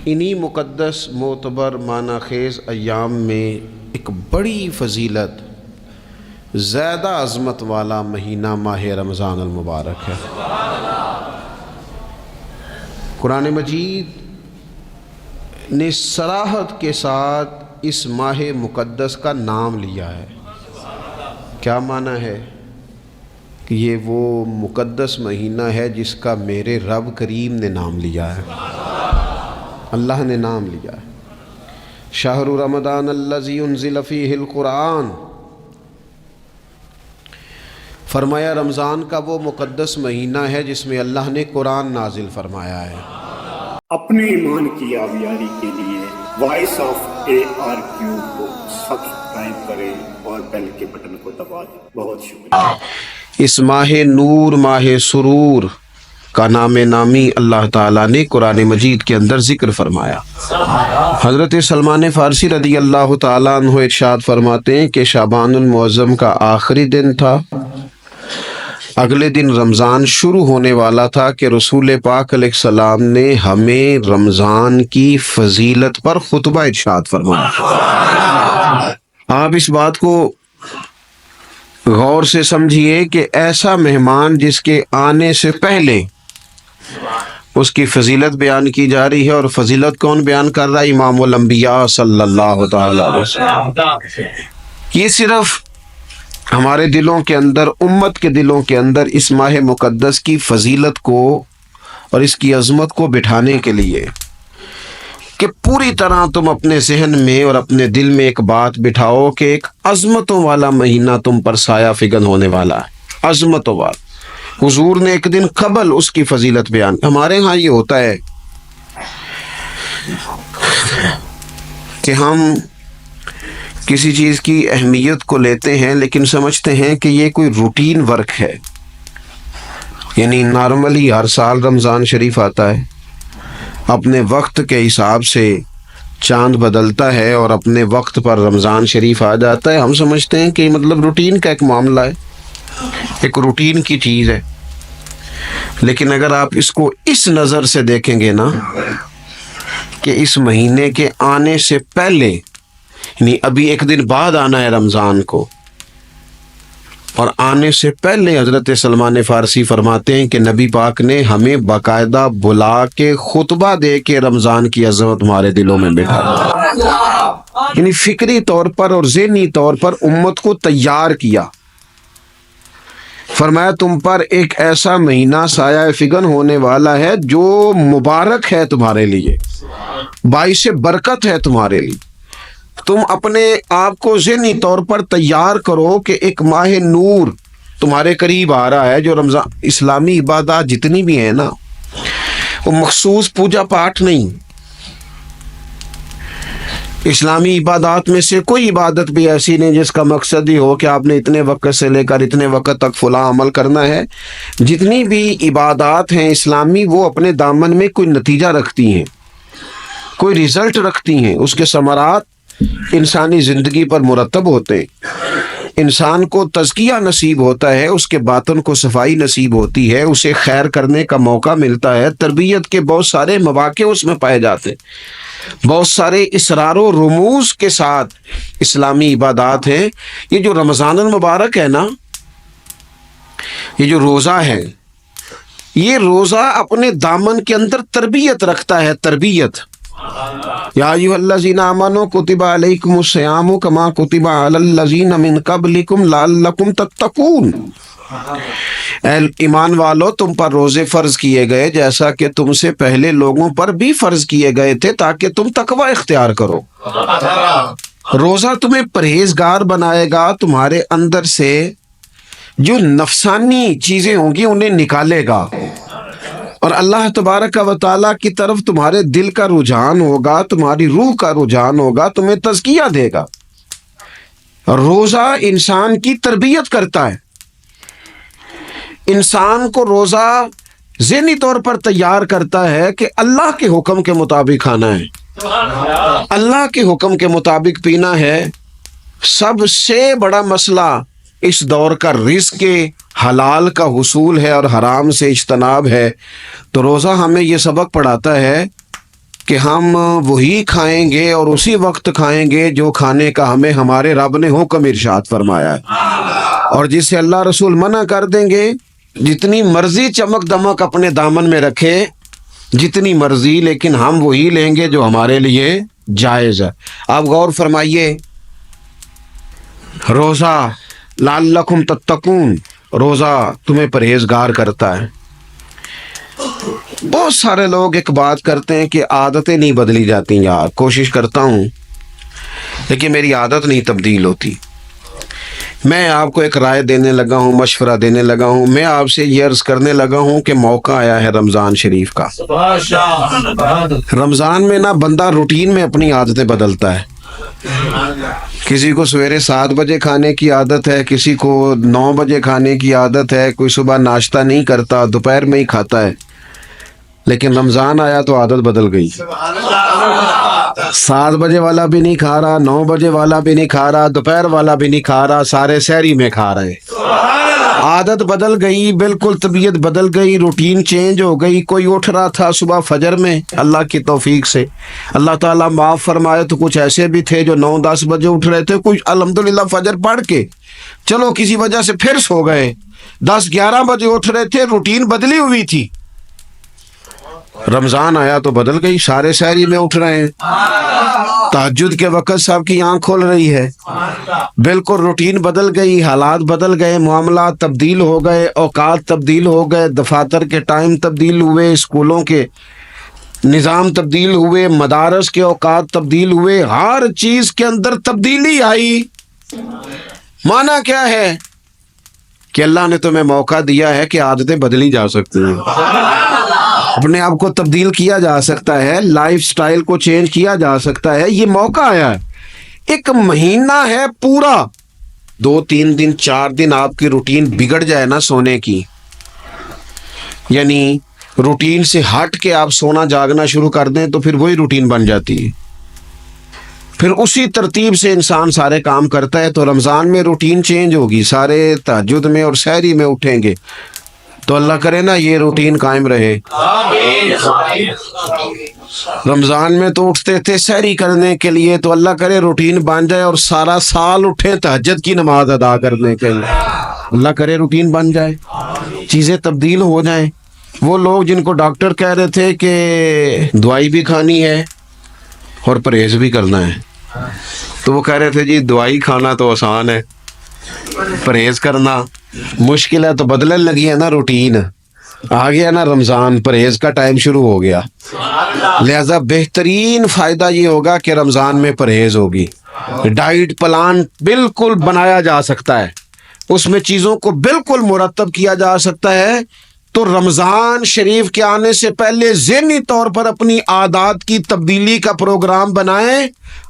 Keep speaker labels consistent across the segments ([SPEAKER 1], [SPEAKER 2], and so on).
[SPEAKER 1] انہی مقدس معتبر معنی خیز ایام میں ایک بڑی فضیلت، زیادہ عظمت والا مہینہ ماہ رمضان المبارک ہے۔ قرآن مجید نے صراحت کے ساتھ اس ماہ مقدس کا نام لیا ہے۔ کیا معنی ہے؟ کہ یہ وہ مقدس مہینہ ہے جس کا میرے رب کریم نے نام لیا ہے، اللہ نے نام لیا ہے۔ شہر رمضان الذی انزل فیہ القرآن، فرمایا رمضان کا وہ مقدس مہینہ ہے جس میں اللہ نے قرآن نازل فرمایا ہے۔
[SPEAKER 2] اپنے ایمان کی آبیاری کے لیے وائس آف ARQ کو سبسکرائب کریں اور بیل کے بٹن کو دبا دیں۔ بہت شکریہ۔
[SPEAKER 1] اس ماہ نور، ماہ سرور کا نام نامی اللہ تعالیٰ نے قرآن مجید کے اندر ذکر فرمایا۔ حضرت سلمان فارسی رضی اللہ تعالیٰ عنہ ارشاد فرماتے ہیں کہ شعبان المعظم کا آخری دن تھا، اگلے دن رمضان شروع ہونے والا تھا کہ رسول پاک علیہ السلام نے ہمیں رمضان کی فضیلت پر خطبہ ارشاد فرمایا۔ آپ اس بات کو غور سے سمجھیے کہ ایسا مہمان جس کے آنے سے پہلے اس کی فضیلت بیان کی جا رہی ہے، اور فضیلت کون بیان کر رہا ہے؟ امام الانبیاء صلی اللہ تعالی علیہ وسلم۔ یہ صرف ہمارے دلوں کے اندر، امت کے دلوں کے اندر اس ماہ مقدس کی فضیلت کو اور اس کی عظمت کو بٹھانے کے لیے کہ پوری طرح تم اپنے ذہن میں اور اپنے دل میں ایک بات بٹھاؤ کہ ایک عظمتوں والا مہینہ تم پر سایہ فگن ہونے والا ہے، عظمتوں والا۔ حضور نے ایک دن قبل اس کی فضیلت بیان۔ ہمارے ہاں یہ ہوتا ہے کہ ہم کسی چیز کی اہمیت کو لیتے ہیں لیکن سمجھتے ہیں کہ یہ کوئی روٹین ورک ہے، یعنی نارملی ہر سال رمضان شریف آتا ہے، اپنے وقت کے حساب سے چاند بدلتا ہے اور اپنے وقت پر رمضان شریف آ جاتا ہے۔ ہم سمجھتے ہیں کہ مطلب روٹین کا ایک معاملہ ہے، ایک روٹین کی چیز ہے۔ لیکن اگر آپ اس کو اس نظر سے دیکھیں گے نا کہ اس مہینے کے آنے سے پہلے، یعنی ابھی ایک دن بعد آنا ہے رمضان کو، اور آنے سے پہلے حضرت سلمان فارسی فرماتے ہیں کہ نبی پاک نے ہمیں باقاعدہ بلا کے خطبہ دے کے رمضان کی عظمت ہمارے دلوں میں بٹھا، یعنی فکری طور پر اور ذہنی طور پر امت کو تیار کیا۔ فرمایا تم پر ایک ایسا مہینہ سایہ فگن ہونے والا ہے جو مبارک ہے تمہارے لیے، باعث برکت ہے تمہارے لیے۔ تم اپنے آپ کو ذہنی طور پر تیار کرو کہ ایک ماہ نور تمہارے قریب آ رہا ہے۔ جو رمضان، اسلامی عبادات جتنی بھی ہیں نا، وہ مخصوص پوجا پاٹ نہیں۔ اسلامی عبادات میں سے کوئی عبادت بھی ایسی نہیں جس کا مقصد ہی ہو کہ آپ نے اتنے وقت سے لے کر اتنے وقت تک فلاں عمل کرنا ہے۔ جتنی بھی عبادات ہیں اسلامی، وہ اپنے دامن میں کوئی نتیجہ رکھتی ہیں، کوئی ریزلٹ رکھتی ہیں، اس کے ثمرات انسانی زندگی پر مرتب ہوتے ہیں۔ انسان کو تزکیہ نصیب ہوتا ہے، اس کے باطن کو صفائی نصیب ہوتی ہے، اسے خیر کرنے کا موقع ملتا ہے، تربیت کے بہت سارے مواقع اس میں پائے جاتے ہیں، بہت سارے اسرار و رموز کے ساتھ اسلامی عبادات ہیں۔ یہ جو رمضان المبارک ہے نا، یہ جو روزہ ہے، یہ روزہ اپنے دامن کے اندر تربیت رکھتا ہے، تربیت۔ یا ایھا الذین آمنوا کتب علیکم الصیام کما کتب علی الذین من قبلکم لعلکم تتقون۔ اے ایمان والو، تم پر روزے فرض کیے گئے جیسا کہ تم سے پہلے لوگوں پر بھی فرض کیے گئے تھے تاکہ تم تقوی اختیار کرو۔ روزہ تمہیں پرہیزگار بنائے گا، تمہارے اندر سے جو نفسانی چیزیں ہوں گی انہیں نکالے گا، اور اللہ تبارک و تعالیٰ کی طرف تمہارے دل کا رجحان ہوگا، تمہاری روح کا رجحان ہوگا، تمہیں تزکیہ دے گا۔ روزہ انسان کی تربیت کرتا ہے، انسان کو روزہ ذہنی طور پر تیار کرتا ہے کہ اللہ کے حکم کے مطابق کھانا ہے، اللہ کے حکم کے مطابق پینا ہے۔ سب سے بڑا مسئلہ اس دور کا رزق کے حلال کا حصول ہے اور حرام سے اجتناب ہے۔ تو روزہ ہمیں یہ سبق پڑھاتا ہے کہ ہم وہی کھائیں گے اور اسی وقت کھائیں گے جو کھانے کا ہمیں ہمارے رب نے حکم ارشاد فرمایا ہے، اور جسے اللہ رسول منع کر دیں گے جتنی مرضی چمک دمک اپنے دامن میں رکھے، جتنی مرضی، لیکن ہم وہی لیں گے جو ہمارے لیے جائز ہے۔ آپ غور فرمائیے، روزہ لعلکم تتقون، روزہ تمہیں پرہیزگار کرتا ہے۔ بہت سارے لوگ ایک بات کرتے ہیں کہ عادتیں نہیں بدلی جاتی، یار کوشش کرتا ہوں لیکن میری عادت نہیں تبدیل ہوتی۔ میں آپ کو ایک رائے دینے لگا ہوں، مشورہ دینے لگا ہوں، میں آپ سے یہ عرض کرنے لگا ہوں کہ موقع آیا ہے رمضان شریف کا۔ رمضان میں نا بندہ روٹین میں اپنی عادتیں بدلتا ہے۔ کسی کو سویرے 7 بجے کھانے کی عادت ہے، کسی کو 9 بجے کھانے کی عادت ہے، کوئی صبح ناشتہ نہیں کرتا، دوپہر میں ہی کھاتا ہے۔ لیکن رمضان آیا تو عادت بدل گئی، 7 بجے والا بھی نہیں کھا رہا، 9 بجے والا بھی نہیں کھا رہا، دوپہر والا بھی نہیں کھا رہا، سارے سحری میں کھا رہے ہیں۔ عادت بدل گئی، بالکل طبیعت بدل گئی، روٹین چینج ہو گئی۔ کوئی اٹھ رہا تھا صبح فجر میں، اللہ کی توفیق سے اللہ تعالیٰ معاف فرمائے تو کچھ ایسے بھی تھے جو 9-10 بجے اٹھ رہے تھے، کچھ الحمدللہ فجر پڑھ کے چلو کسی وجہ سے پھر سو گئے، 10-11 بجے اٹھ رہے تھے، روٹین بدلی ہوئی تھی۔ رمضان آیا تو بدل گئی، سارے سحری میں اٹھ رہے ہیں، تہجد کے وقت سب کی آنکھ کھول رہی ہے، بالکل روٹین بدل گئی، حالات بدل گئے، معاملات تبدیل ہو گئے، اوقات تبدیل ہو گئے، دفاتر کے ٹائم تبدیل ہوئے، اسکولوں کے نظام تبدیل ہوئے، مدارس کے اوقات تبدیل ہوئے، ہر چیز کے اندر تبدیلی آئی۔ معنی کیا ہے کہ اللہ نے تمہیں موقع دیا ہے کہ عادتیں بدلی جا سکتی ہیں، اپنے آپ کو تبدیل کیا جا سکتا ہے، لائف سٹائل کو چینج کیا جا سکتا ہے۔ یہ موقع آیا ہے، ایک مہینہ ہے پورا، 2-3 دن 4 دن آپ کی روٹین بگڑ جائے نا سونے کی، یعنی روٹین سے ہٹ کے آپ سونا جاگنا شروع کر دیں تو پھر وہی روٹین بن جاتی ہے، پھر اسی ترتیب سے انسان سارے کام کرتا ہے۔ تو رمضان میں روٹین چینج ہوگی، سارے تہجد میں اور سحری میں اٹھیں گے، تو اللہ کرے نا یہ روٹین قائم رہے۔ رمضان میں تو اٹھتے تھے سحری کرنے کے لیے، تو اللہ کرے روٹین بن جائے اور سارا سال اٹھیں تہجد کی نماز ادا کرنے کے لیے، اللہ کرے روٹین بن جائے، چیزیں تبدیل ہو جائیں۔ وہ لوگ جن کو ڈاکٹر کہہ رہے تھے کہ دوائی بھی کھانی ہے اور پرہیز بھی کرنا ہے، تو وہ کہہ رہے تھے جی دوائی کھانا تو آسان ہے، پرہیز کرنا مشکل ہے، تو بدلنے لگی ہے نا روٹین، آ گیا نا رمضان، پرہیز کا ٹائم شروع ہو گیا۔ لہذا بہترین فائدہ یہ ہوگا کہ رمضان میں پرہیز ہوگی، ڈائٹ پلان بالکل بنایا جا سکتا ہے، اس میں چیزوں کو بالکل مرتب کیا جا سکتا ہے۔ تو رمضان شریف کے آنے سے پہلے ذہنی طور پر اپنی عادات کی تبدیلی کا پروگرام بنائیں،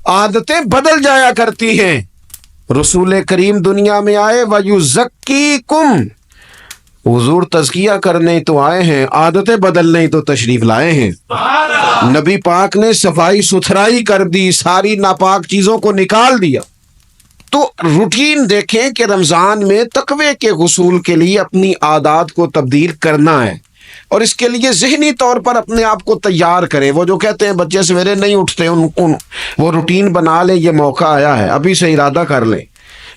[SPEAKER 1] عادتیں بدل جایا کرتی ہیں۔ رسول کریم دنیا میں آئے وَيُزَكِّيكُمْ، حضور تزکیہ کرنے تو آئے ہیں، عادتیں بدلنے تو تشریف لائے ہیں۔ نبی پاک نے صفائی ستھرائی کر دی، ساری ناپاک چیزوں کو نکال دیا۔ تو روٹین دیکھیں کہ رمضان میں تقوی کے حصول کے لیے اپنی عادات کو تبدیل کرنا ہے، اور اس کے لیے ذہنی طور پر اپنے آپ کو تیار کریں۔ وہ جو کہتے ہیں بچے سویرے نہیں اٹھتے، ان وہ روٹین بنا لیں، یہ موقع آیا ہے، ابھی سے ارادہ کر لیں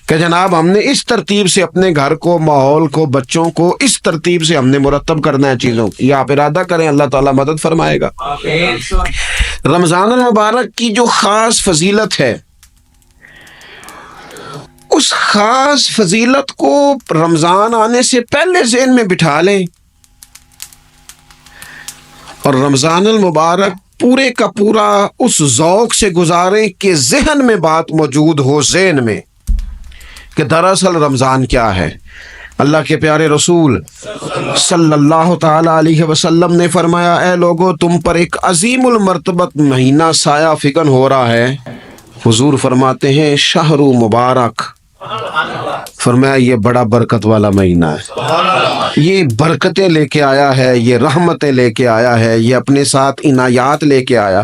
[SPEAKER 1] کہ جناب ہم نے اس ترتیب سے اپنے گھر کو، ماحول کو، بچوں کو اس ترتیب سے ہم نے مرتب کرنا ہے چیزوں کی۔ یہ آپ ارادہ کریں، اللہ تعالیٰ مدد فرمائے گا۔ رمضان المبارک کی جو خاص فضیلت ہے، اس خاص فضیلت کو رمضان آنے سے پہلے ذہن میں بٹھا لیں، اور رمضان المبارک پورے کا پورا اس ذوق سے گزاریں کہ ذہن میں بات موجود ہو، ذہن میں کہ دراصل رمضان کیا ہے۔ اللہ کے پیارے رسول صلی اللہ تعالی علیہ وسلم نے فرمایا، اے لوگو تم پر ایک عظیم المرتبت مہینہ سایہ فکن ہو رہا ہے۔ حضور فرماتے ہیں شہر مبارک، فرمایا یہ بڑا برکت والا مہینہ ہے، یہ برکتیں لے کے آیا ہے، یہ رحمتیں لے کے آیا ہے، یہ اپنے ساتھ عنایات لے کے آیا۔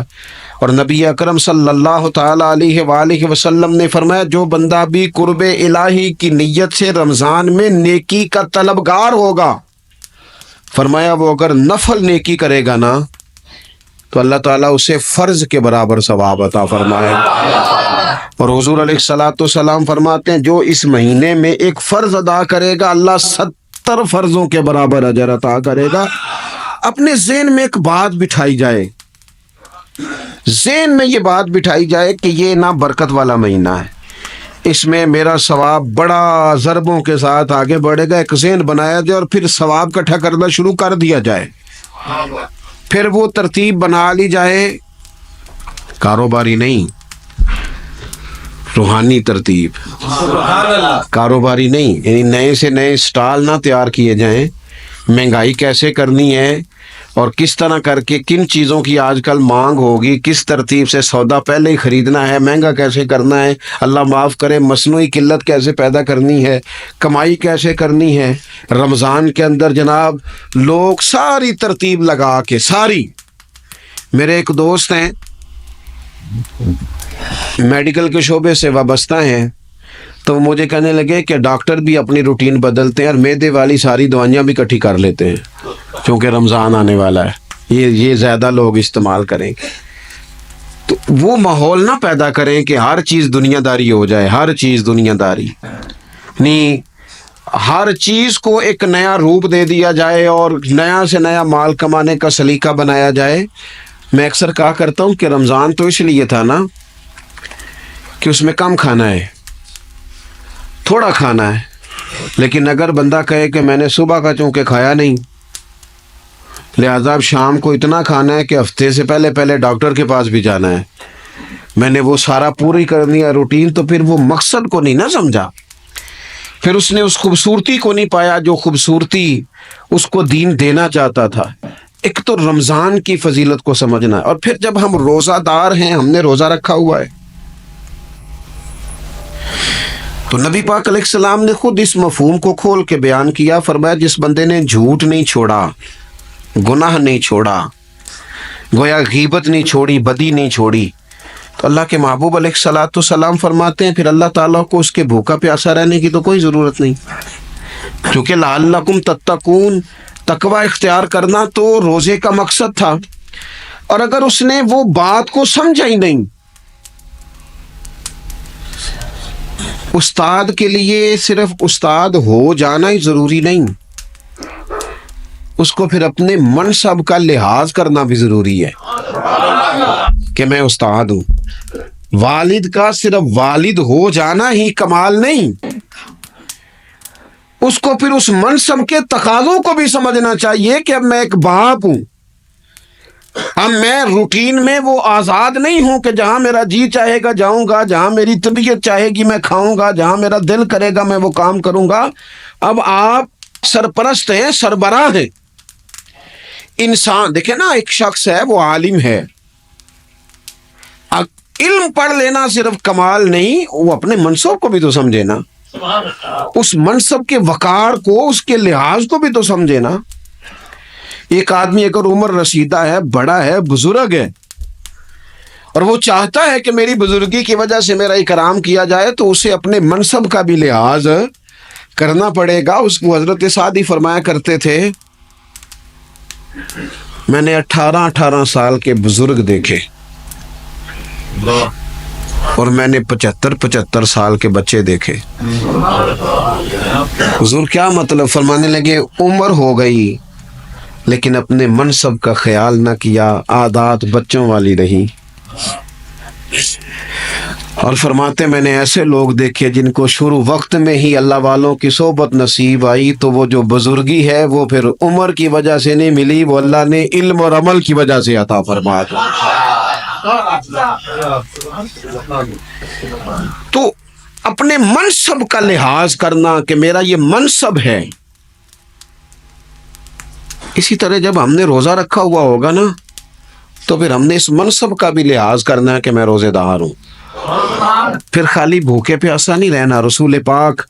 [SPEAKER 1] اور نبی اکرم صلی اللہ تعالی علیہ وآلہ وسلم نے فرمایا جو بندہ بھی قرب الہی کی نیت سے رمضان میں نیکی کا طلبگار ہوگا، فرمایا وہ اگر نفل نیکی کرے گا نا تو اللہ تعالیٰ اسے فرض کے برابر ثواب عطا فرمائے. اور حضور علیہ الصلوۃ والسلام فرماتے ہیں جو اس مہینے میں ایک فرض ادا کرے گا اللہ 70 فرضوں کے برابر اجر عطا کرے گا. اپنے ذہن میں ایک بات بٹھائی جائے، ذہن میں یہ بات بٹھائی جائے کہ یہ نا برکت والا مہینہ ہے، اس میں میرا ثواب بڑا ضربوں کے ساتھ آگے بڑھے گا. ایک ذہن بنایا جائے اور پھر ثواب اکٹھا کرنا شروع کر دیا جائے. پھر وہ ترتیب بنا لی جائے، کاروباری نہیں، روحانی ترتیب، کاروباری نہیں، یعنی نئے سے نئے سٹال نہ تیار کیے جائیں. مہنگائی کیسے کرنی ہے اور کس طرح کر کے کن چیزوں کی آج کل مانگ ہوگی، کس ترتیب سے سودا پہلے ہی خریدنا ہے، مہنگا کیسے کرنا ہے، اللہ معاف کرے مصنوعی قلت کیسے پیدا کرنی ہے، کمائی کیسے کرنی ہے. رمضان کے اندر جناب لوگ ساری ترتیب لگا کے ساری. میرے ایک دوست ہیں میڈیکل کے شعبے سے وابستہ ہیں، تو مجھے کہنے لگے کہ ڈاکٹر بھی اپنی روٹین بدلتے ہیں اور معدے والی ساری دوائیاں بھی اکٹھی کر لیتے ہیں کیونکہ رمضان آنے والا ہے، یہ زیادہ لوگ استعمال کریں گے. تو وہ ماحول نہ پیدا کریں کہ ہر چیز دنیا داری ہو جائے، ہر چیز دنیا داری نہیں، ہر چیز کو ایک نیا روپ دے دیا جائے اور نیا سے نیا مال کمانے کا سلیقہ بنایا جائے. میں اکثر کہا کرتا ہوں کہ رمضان تو اس لیے تھا نا کہ اس میں کم کھانا ہے، تھوڑا کھانا ہے. لیکن اگر بندہ کہے کہ میں نے صبح کا چونکہ کھایا نہیں لہذا اب شام کو اتنا کھانا ہے کہ ہفتے سے پہلے ڈاکٹر کے پاس بھی جانا ہے، میں نے وہ سارا پوری کرنی ہے روٹین، تو پھر وہ مقصد کو نہیں نہ سمجھا، پھر اس نے اس خوبصورتی کو نہیں پایا جو خوبصورتی اس کو دین دینا چاہتا تھا. ایک تو رمضان کی فضیلت کو سمجھنا ہے، اور پھر جب ہم روزہ دار ہیں، ہم نے روزہ رکھا ہوا ہے، تو نبی پاک علیہ السلام نے خود اس مفہوم کو کھول کے بیان کیا. فرمایا جس بندے نے جھوٹ نہیں چھوڑا، گناہ نہیں چھوڑا، گویا غیبت نہیں چھوڑی، بدی نہیں چھوڑی، تو اللہ کے محبوب علیہ الصلوۃ والسلام فرماتے ہیں پھر اللہ تعالیٰ کو اس کے بھوکا پیاسا رہنے کی تو کوئی ضرورت نہیں، کیونکہ لعلکم تتقون، تقوی اختیار کرنا تو روزے کا مقصد تھا. اور اگر اس نے وہ بات کو سمجھا ہی نہیں، استاد کے لیے صرف استاد ہو جانا ہی ضروری نہیں، اس کو پھر اپنے منصب کا لحاظ کرنا بھی ضروری ہے کہ میں استاد ہوں. والد کا صرف والد ہو جانا ہی کمال نہیں، اس کو پھر اس منصب کے تقاضوں کو بھی سمجھنا چاہیے کہ اب میں ایک باپ ہوں، اب میں روٹین میں وہ آزاد نہیں ہوں کہ جہاں میرا جی چاہے گا جاؤں گا، جہاں میری طبیعت چاہے گی میں کھاؤں گا، جہاں میرا دل کرے گا میں وہ کام کروں گا. اب آپ سرپرست ہیں، سربراہ ہیں. انسان دیکھیں نا، ایک شخص ہے وہ عالم ہے، علم پڑھ لینا صرف کمال نہیں، وہ اپنے منصب کو بھی تو سمجھے نا، اس منصب کے وقار کو، اس کے لحاظ کو بھی تو سمجھے نا. ایک آدمی اگر عمر رسیدہ ہے، بڑا ہے، بزرگ ہے، اور وہ چاہتا ہے کہ میری بزرگی کی وجہ سے میرا اکرام کیا جائے، تو اسے اپنے منصب کا بھی لحاظ کرنا پڑے گا. اس کو حضرت سعدی فرمایا کرتے تھے میں نے 18 سال کے بزرگ دیکھے اور میں نے 75 سال کے بچے دیکھے. حضور کیا مطلب؟ فرمانے لگے عمر ہو گئی لیکن اپنے منصب کا خیال نہ کیا، عادات بچوں والی رہی. اور فرماتے میں نے ایسے لوگ دیکھے جن کو شروع وقت میں ہی اللہ والوں کی صحبت نصیب آئی، تو وہ جو بزرگی ہے وہ پھر عمر کی وجہ سے نہیں ملی، وہ اللہ نے علم اور عمل کی وجہ سے عطا فرمایا. تو اپنے منصب کا لحاظ کرنا کہ میرا یہ منصب ہے. اسی طرح جب ہم نے روزہ رکھا ہوا ہوگا نا تو پھر ہم نے اس منصب کا بھی لحاظ کرنا ہے کہ میں روزے دار ہوں. پھر خالی بھوکے پیاسا نہیں رہنا. رسول پاک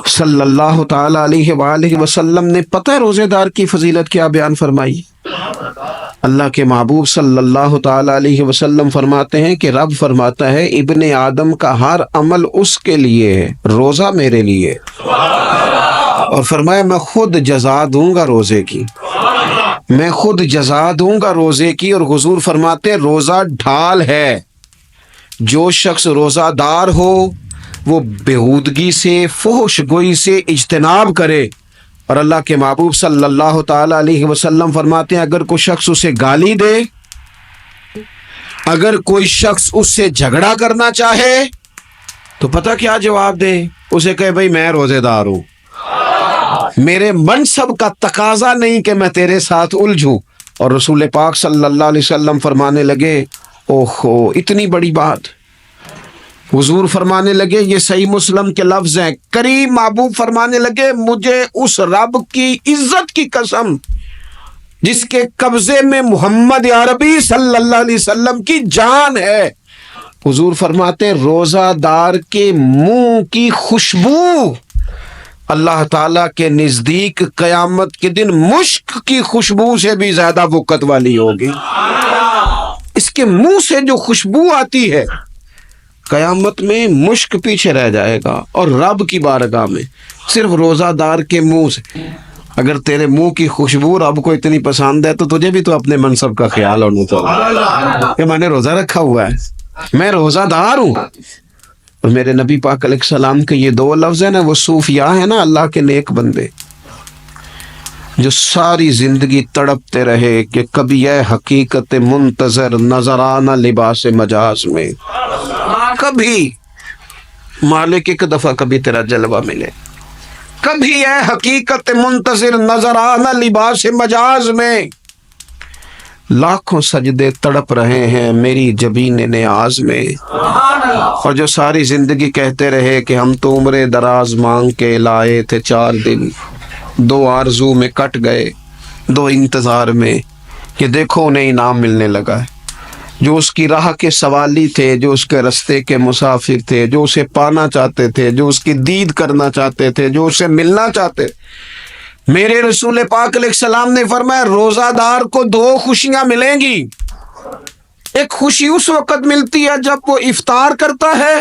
[SPEAKER 1] صلی اللہ تعالی علیہ وآلہ وسلم نے پتہ ہے روزے دار کی فضیلت کیا بیان فرمائی؟ اللہ کے محبوب صلی اللہ تعالی علیہ وسلم فرماتے ہیں کہ رب فرماتا ہے ابن آدم کا ہر عمل اس کے لیے ہے، روزہ میرے لیے. اور فرمایا میں خود جزا دوں گا روزے کی. میں خود جزا دوں گا روزے کی. اور حضور فرماتے ہیں روزہ ڈھال ہے. جو شخص روزہ دار ہو وہ بےہودگی سے فحش گوئی سے اجتناب کرے. اور اللہ کے محبوب صلی اللہ تعالی علیہ وسلم فرماتے ہیں اگر کوئی شخص اسے گالی دے, اگر کوئی شخص اس سے جھگڑا کرنا چاہے تو پتہ کیا جواب دے؟ اسے کہے بھائی میں روزے دار ہوں, میرے منصب کا تقاضا نہیں کہ میں تیرے ساتھ الجھوں. اور رسول پاک صلی اللہ علیہ وسلم فرمانے لگے اوہو اتنی بڑی بات. حضور فرمانے لگے, یہ صحیح مسلم کے لفظ ہیں, کریم محبوب فرمانے لگے مجھے اس رب کی عزت کی قسم جس کے قبضے میں محمد عربی صلی اللہ علیہ وسلم کی جان ہے. حضور فرماتے ہیں روزہ دار کے منہ کی خوشبو اللہ تعالیٰ کے نزدیک قیامت کے دن مشک کی خوشبو سے بھی زیادہ وقت والی ہوگی. اس کے منہ سے جو خوشبو آتی ہے قیامت میں مشک پیچھے رہ جائے گا, اور رب کی بارگاہ میں صرف روزہ دار کے منہ سے. اگر تیرے منہ کی خوشبو رب کو اتنی پسند ہے تو تجھے بھی تو اپنے منصب کا خیال ہونا چاہیے کہ میں نے روزہ رکھا ہوا ہے, میں روزہ دار ہوں. اور میرے نبی پاک علیہ السلام کے یہ دو لفظ ہیں نا, وہ صوفیاء ہیں نا, اللہ کے نیک بندے جو ساری زندگی تڑپتے رہے کہ کبھی اے حقیقت منتظر نظر آنا لباس مجاز میں, کبھی مالک ایک دفعہ کبھی تیرا جلوہ ملے, کبھی اے حقیقت منتظر نظر آنا لباس مجاز میں. لاکھوں سجدے تڑپ رہے ہیں میری جبین نیاز میں, اور جو ساری زندگی کہتے رہے کہ ہم تو عمر دراز مانگ کے لائے تھے 4 دن, 2 آرزو میں کٹ گئے 2 انتظار میں, کہ دیکھو انہیں انعام ملنے لگا ہے. جو اس کی راہ کے سوالی تھے, جو اس کے رستے کے مسافر تھے, جو اسے پانا چاہتے تھے, جو اس کی دید کرنا چاہتے تھے, جو اسے ملنا چاہتے, میرے رسول پاک علیہ السلام نے فرمایا روزہ دار کو 2 خوشیاں ملیں گی. ایک خوشی اس وقت ملتی ہے جب وہ افطار کرتا ہے,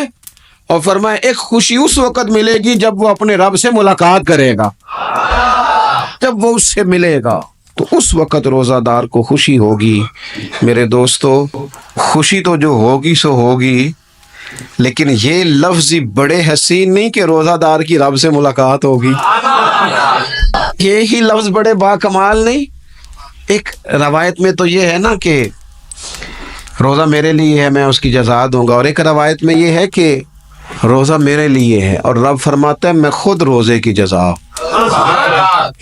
[SPEAKER 1] اور فرمایا ایک خوشی اس وقت ملے گی جب وہ اپنے رب سے ملاقات کرے گا, جب وہ اس سے ملے گا تو اس وقت روزہ دار کو خوشی ہوگی. میرے دوستو خوشی تو جو ہوگی سو ہوگی, لیکن یہ لفظ بڑے حسین نہیں کہ روزہ دار کی رب سے ملاقات ہوگی, یہی لفظ بڑے باکمال نہیں. ایک روایت میں تو یہ ہے نا کہ روزہ میرے لیے ہے میں اس کی جزا دوں گا, اور ایک روایت میں یہ ہے کہ روزہ میرے لیے ہے اور رب فرماتا ہے میں خود روزے کی جزا,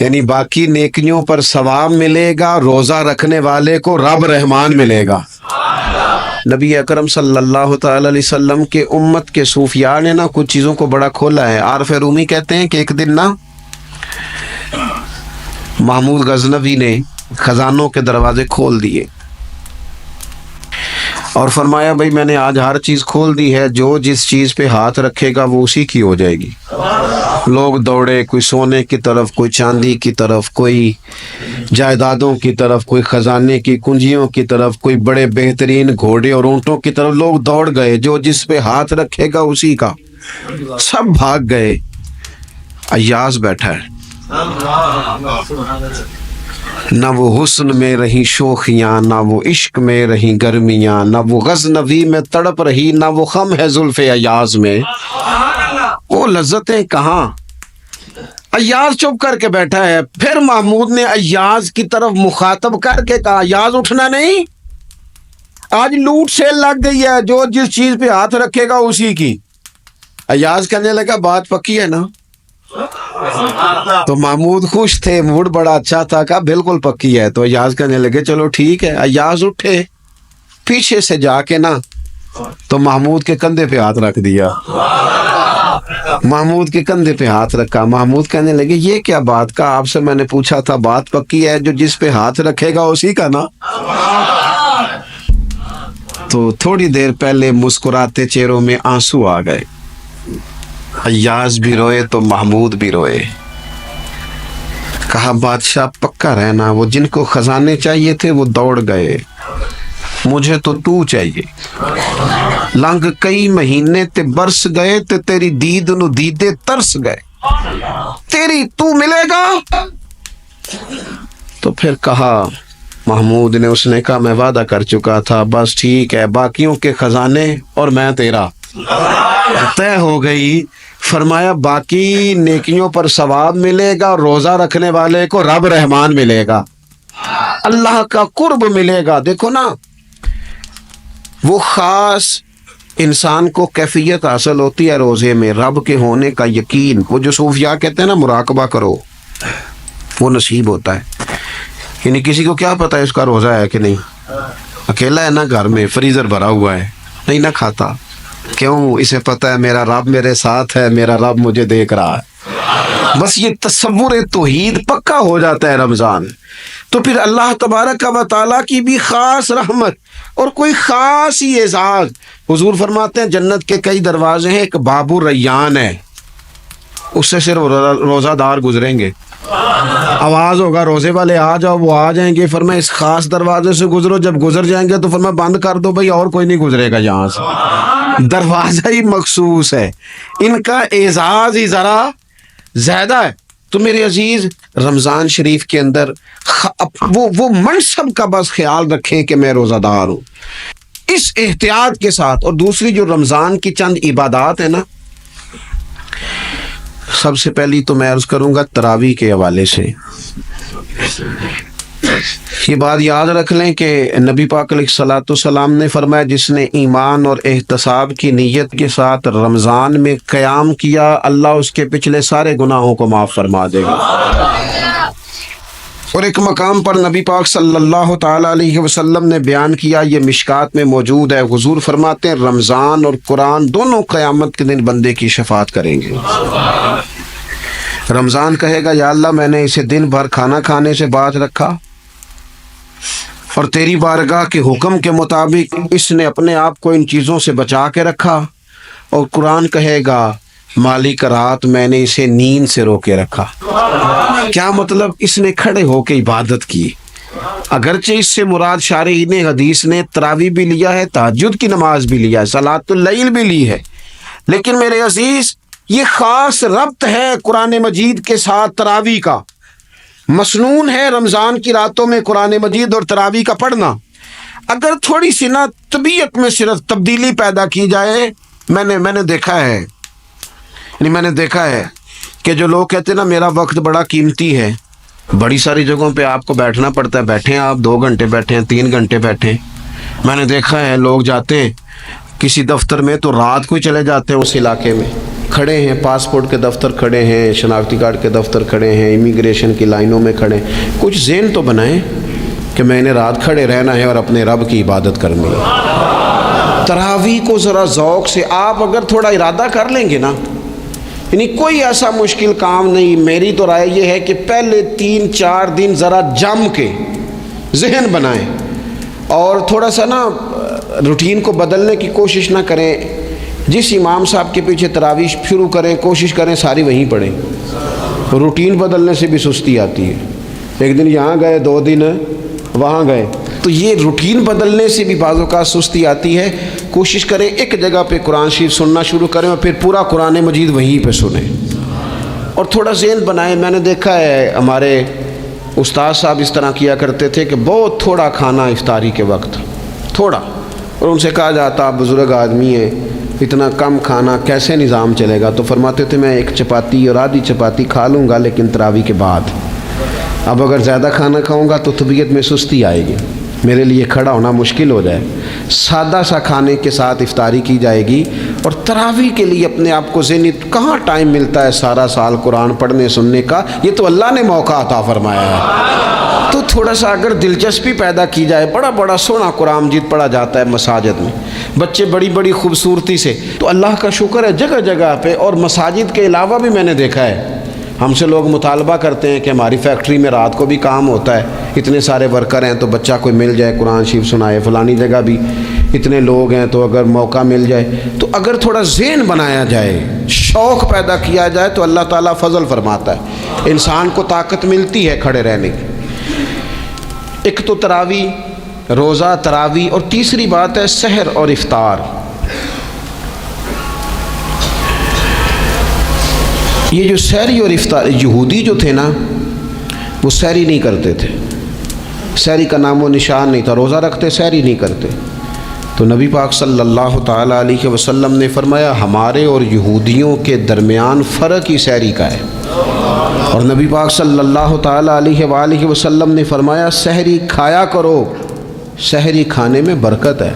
[SPEAKER 1] یعنی باقی نیکیوں پر ثواب ملے گا, روزہ رکھنے والے کو رب رحمان ملے گا. نبی اکرم صلی اللہ تعالی علیہ وسلم کے امت کے صوفیاء نے نا کچھ چیزوں کو بڑا کھولا ہے. عارف رومی کہتے ہیں کہ ایک دن نا محمود غزنوی نے خزانوں کے دروازے کھول دیے اور فرمایا بھائی میں نے آج ہر چیز کھول دی ہے, جو جس چیز پہ ہاتھ رکھے گا وہ اسی کی ہو جائے گی. لوگ دوڑے, کوئی سونے کی طرف, کوئی چاندی کی طرف, کوئی جائیدادوں کی طرف, کوئی خزانے کی کنجیوں کی طرف, کوئی بڑے بہترین گھوڑے اور اونٹوں کی طرف. لوگ دوڑ گئے, جو جس پہ ہاتھ رکھے گا اسی کا. سب بھاگ گئے, ایاز بیٹھا ہے. نہ وہ حسن میں رہی شوخیاں, نہ وہ عشق میں رہی گرمیاں, نہ وہ غزنوی میں تڑپ رہی, نہ وہ خم ہے زلف ایاز میں. وہ لذتیں کہاں. ایاز چپ کر کے بیٹھا ہے. پھر محمود نے ایاز کی طرف مخاطب کر کے کہا ایاز اٹھنا نہیں, آج لوٹ سیل لگ گئی ہے, جو جس چیز پہ ہاتھ رکھے گا اسی کی. ایاز کہنے لگا بات پکی ہے نا. تو محمود خوش تھے, موڈ بڑا اچھا تھا, کہا بالکل پکی ہے. تو ایاز کہنے لگے چلو ٹھیک ہے. ایاز اٹھے, پیچھے سے جا کے نا تو محمود کے کندھے پہ ہاتھ رکھ دیا. محمود کے کندھے پہ ہاتھ رکھا. محمود کہنے لگے یہ کیا بات کا, آپ سے میں نے پوچھا تھا بات پکی ہے, جو جس پہ ہاتھ رکھے گا اسی کا نا. تو تھوڑی دیر پہلے مسکراتے چہروں میں آنسو آ گئے. ایاز بھی روئے تو محمود بھی روئے. کہا بادشاہ پکا رہنا, وہ جن کو خزانے چاہیے تھے وہ دوڑ گئے, مجھے تو چاہیے. لنگ کئی مہینے تے برس گئے تے تیری دید نو دیدے ترس گئے. تیری تو ملے گا تو پھر کہا محمود نے، اس نے کہا میں وعدہ کر چکا تھا، بس ٹھیک ہے، باقیوں کے خزانے اور میں تیرا طے ہو گئی۔ فرمایا باقی نیکیوں پر ثواب ملے گا اور روزہ رکھنے والے کو رب رحمان ملے گا، اللہ کا قرب ملے گا۔ دیکھو نا، وہ خاص انسان کو کیفیت حاصل ہوتی ہے روزے میں، رب کے ہونے کا یقین۔ وہ جو صوفیاء کہتے ہیں نا مراقبہ کرو، وہ نصیب ہوتا ہے۔ یعنی کسی کو کیا پتا ہے اس کا روزہ ہے کہ نہیں، اکیلا ہے نا گھر میں، فریزر بھرا ہوا ہے، نہیں نہ کھاتا، کیوں؟ اسے پتا ہے میرا رب میرے ساتھ ہے، میرا رب مجھے دیکھ رہا ہے۔ بس یہ تصور توحید پکا ہو جاتا ہے رمضان، تو پھر اللہ تبارک و تعالیٰ کی بھی خاص رحمت اور کوئی خاص ہی اعزاز۔ حضور فرماتے ہیں جنت کے کئی دروازے ہیں، ایک باب الریان ہے، اس سے صرف روزہ دار گزریں گے۔ آواز ہوگا روزے والے آ جاؤ، وہ آ جائیں گے، فرمایا اس خاص دروازے سے گزرو، جب گزر جائیں گے تو فرمایا بند کر دو بھائی، اور کوئی نہیں گزرے گا یہاں سے، دروازہ ہی مخصوص ہے، ان کا اعزاز ہی ذرا زیادہ ہے۔ تو میرے عزیز، رمضان شریف کے اندر وہ منصب کا بس خیال رکھیں کہ میں روزہ دار ہوں، اس احتیاط کے ساتھ۔ اور دوسری جو رمضان کی چند عبادات ہیں نا، سب سے پہلی تو میں عرض کروں گا تراویح کے حوالے سے۔ یہ بات یاد رکھ لیں کہ نبی پاک علیہ الصلوۃ والسلام نے فرمایا جس نے ایمان اور احتساب کی نیت کے ساتھ رمضان میں قیام کیا، اللہ اس کے پچھلے سارے گناہوں کو معاف فرما دے گا۔ اور ایک مقام پر نبی پاک صلی اللہ تعالیٰ علیہ وسلم نے بیان کیا، یہ مشکات میں موجود ہے، حضور فرماتے ہیں رمضان اور قرآن دونوں قیامت کے دن بندے کی شفاعت کریں گے۔ رمضان کہے گا یا اللہ میں نے اسے دن بھر کھانا کھانے سے باز رکھا اور تیری بارگاہ کے حکم کے مطابق اس نے اپنے آپ کو ان چیزوں سے بچا کے رکھا۔ اور قرآن کہے گا مالک رات میں نے اسے نیند سے روکے رکھا۔ کیا مطلب؟ اس نے کھڑے ہو کے عبادت کی، اگرچہ اس سے مراد شارحین حدیث نے تراویح بھی لیا ہے، تہجد کی نماز بھی لیا ہے، صلاۃ اللیل بھی لی ہے، لیکن میرے عزیز یہ خاص ربط ہے قرآن مجید کے ساتھ تراویح کا۔ مسنون ہے رمضان کی راتوں میں قرآن مجید اور تراویح کا پڑھنا۔ اگر تھوڑی سی نا طبیعت میں صرف تبدیلی پیدا کی جائے، میں نے دیکھا ہے کہ جو لوگ کہتے ہیں نا میرا وقت بڑا قیمتی ہے، بڑی ساری جگہوں پہ آپ کو بیٹھنا پڑتا ہے، بیٹھیں آپ 2 گھنٹے بیٹھیں، 3 گھنٹے بیٹھیں۔ میں نے دیکھا ہے لوگ جاتے ہیں کسی دفتر میں تو رات کو ہی چلے جاتے ہیں، اس علاقے میں کھڑے ہیں، پاسپورٹ کے دفتر کھڑے ہیں، شناختی کارڈ کے دفتر کھڑے ہیں، امیگریشن کی لائنوں میں کھڑے ہیں۔ کچھ ذہن تو بنائیں کہ میں نے رات کھڑے رہنا ہے اور اپنے رب کی عبادت کرنی ہے۔ تراویح کو ذرا ذوق سے آپ اگر تھوڑا ارادہ کر لیں گے نا، یعنی کوئی ایسا مشکل کام نہیں۔ میری تو رائے یہ ہے کہ پہلے 3-4 دن ذرا جم کے ذہن بنائیں اور تھوڑا سا نا روٹین کو بدلنے کی کوشش نہ کریں۔ جس امام صاحب کے پیچھے تراویح شروع کریں، کوشش کریں ساری وہیں پڑھیں۔ روٹین بدلنے سے بھی سستی آتی ہے، ایک دن یہاں گئے، 2 دن وہاں گئے، تو یہ روٹین بدلنے سے بھی بعض اوقات سستی آتی ہے۔ کوشش کریں ایک جگہ پہ قرآن شریف سننا شروع کریں اور پھر پورا قرآن مجید وہیں پہ سنیں اور تھوڑا ذہن بنائیں۔ میں نے دیکھا ہے ہمارے استاد صاحب اس طرح کیا کرتے تھے کہ بہت تھوڑا کھانا افطاری کے وقت، تھوڑا، اور ان سے کہا جاتا آپ بزرگ آدمی ہیں، اتنا کم کھانا کیسے نظام چلے گا؟ تو فرماتے تھے میں 1 چپاتی اور آدھی چپاتی کھا لوں گا لیکن تراویح کے بعد۔ اب اگر زیادہ کھانا کھاؤں گا تو طبیعت میں سستی آئے گی، میرے لیے کھڑا ہونا مشکل ہو جائے۔ سادہ سا کھانے کے ساتھ افطاری کی جائے گی۔ اور تراویح کے لیے اپنے آپ کو ذہنی کہاں ٹائم ملتا ہے سارا سال قرآن پڑھنے سننے کا؟ یہ تو اللہ نے موقع عطا فرمایا ہے، تو تھوڑا سا اگر دلچسپی پیدا کی جائے۔ بڑا سونا قرآن مجید پڑھا جاتا ہے مساجد میں، بچے بڑی خوبصورتی سے، تو اللہ کا شکر ہے جگہ جگہ پہ۔ اور مساجد کے علاوہ بھی میں نے دیکھا ہے ہم سے لوگ مطالبہ کرتے ہیں کہ ہماری فیکٹری میں رات کو بھی کام ہوتا ہے، اتنے سارے ورکر ہیں تو بچہ کوئی مل جائے قرآن شریف سنائے، فلانی جگہ بھی اتنے لوگ ہیں تو اگر موقع مل جائے تو اگر تھوڑا ذہن بنایا جائے، شوق پیدا کیا جائے تو اللہ تعالیٰ فضل فرماتا ہے، انسان کو طاقت ملتی ہے کھڑے رہنے کی۔ ایک تو تراویح، روزہ، تراویح، اور تیسری بات ہے سحر اور افطار۔ یہ جو سحری اور افطار، یہودی جو تھے نا وہ سحری نہیں کرتے تھے، سحری کا نام و نشان نہیں تھا، روزہ رکھتے سحری نہیں کرتے۔ تو نبی پاک صلی اللہ تعالیٰ علیہ وسلم نے فرمایا ہمارے اور یہودیوں کے درمیان فرق ہی سحری کا ہے، اور نبی پاک صلی اللہ تعالیٰ علیہ وآلہ وسلم نے فرمایا سحری کھایا کرو، سحری کھانے میں برکت ہے۔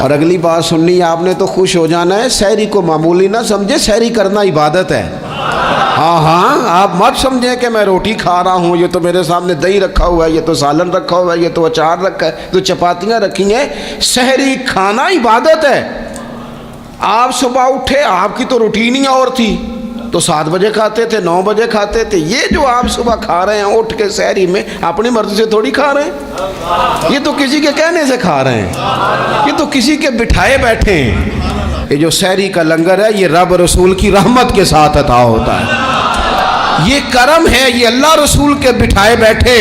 [SPEAKER 1] اور اگلی بات سننی ہے آپ نے تو خوش ہو جانا ہے، سحری کو معمولی نہ سمجھے، سحری کرنا عبادت ہے۔ ہاں آپ مت سمجھیں کہ میں روٹی کھا رہا ہوں، یہ تو میرے سامنے دہی رکھا ہوا ہے، یہ تو سالن رکھا ہوا ہے، یہ تو اچار رکھا ہے، تو چپاتیاں رکھی ہیں۔ سحری کھانا عبادت ہے۔ آپ صبح اٹھے، آپ کی تو روٹین ہی اور تھی، تو 7 بجے کھاتے تھے، 9 بجے کھاتے تھے۔ یہ جو آپ صبح کھا رہے ہیں اٹھ کے سحری میں، اپنی مرضی سے تھوڑی کھا رہے ہیں، یہ تو کسی کے کہنے سے کھا رہے ہیں، یہ تو کسی کے بٹھائے بیٹھے ہیں۔ یہ جو سحری کا لنگر ہے یہ رب رسول کی رحمت کے ساتھ عطا ہوتا ہے، یہ کرم ہے، یہ اللہ رسول کے بٹھائے بیٹھے۔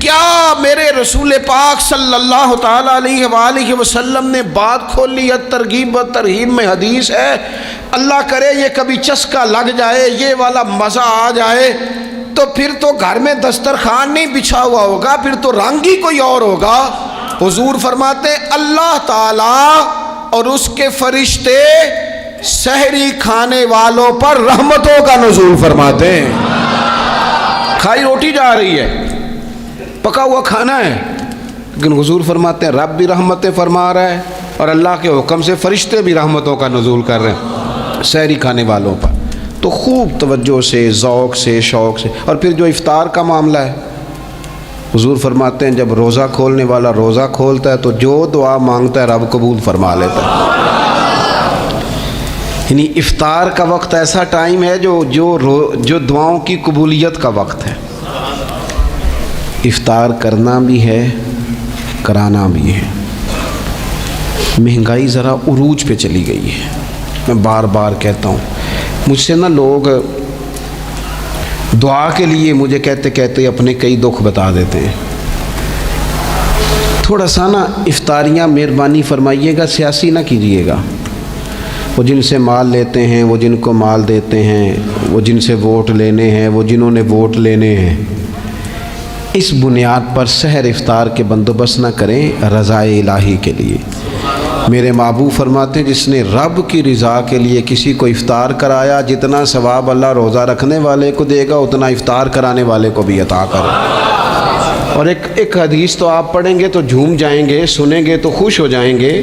[SPEAKER 1] کیا میرے رسول پاک صلی اللہ تعالیٰ علیہ وآلہ وسلم نے بات کھولی ہے، ترغیب و ترہیب میں حدیث ہے، اللہ کرے یہ کبھی چسکا لگ جائے، یہ والا مزہ آ جائے، تو پھر تو گھر میں دسترخوان نہیں بچھا ہوا ہوگا، پھر تو رنگ ہی کوئی اور ہوگا۔ حضور فرماتے ہیں اللہ تعالیٰ اور اس کے فرشتے سحری کھانے والوں پر رحمتوں کا نزول فرماتے ہیں۔ کھائی روٹی جا رہی ہے، پکا ہوا کھانا ہے، لیکن حضور فرماتے ہیں رب بھی رحمتیں فرما رہا ہے، اور اللہ کے حکم سے فرشتے بھی رحمتوں کا نزول کر رہے ہیں سحری کھانے والوں پر۔ تو خوب توجہ سے، ذوق سے، شوق سے۔ اور پھر جو افطار کا معاملہ ہے، حضور فرماتے ہیں جب روزہ کھولنے والا روزہ کھولتا ہے تو جو دعا مانگتا ہے رب قبول فرما لیتا ہے۔ یعنی افطار کا وقت ایسا ٹائم ہے جو دعاؤں کی قبولیت کا وقت ہے۔ افطار کرنا بھی ہے، کرانا بھی ہے۔ مہنگائی ذرا عروج پہ چلی گئی ہے، میں بار بار کہتا ہوں، مجھ سے نا لوگ دعا کے لیے مجھے کہتے کہتے اپنے کئی دکھ بتا دیتے ہیں۔ تھوڑا سا نا افطاریاں مہربانی فرمائیے گا، سیاسی نہ کیجیے گا۔ وہ جن سے مال لیتے ہیں، وہ جن کو مال دیتے ہیں، وہ جن سے ووٹ لینے ہیں، وہ جنہوں نے ووٹ لینے ہیں، اس بنیاد پر سحر افطار کے بندوبست نہ کریں رضا الہی کے لیے۔ میرے محبوب فرماتے ہیں جس نے رب کی رضا کے لیے کسی کو افطار کرایا، جتنا ثواب اللہ روزہ رکھنے والے کو دے گا اتنا افطار کرانے والے کو بھی عطا کرے۔ اور ایک حدیث تو آپ پڑھیں گے تو جھوم جائیں گے، سنیں گے تو خوش ہو جائیں گے،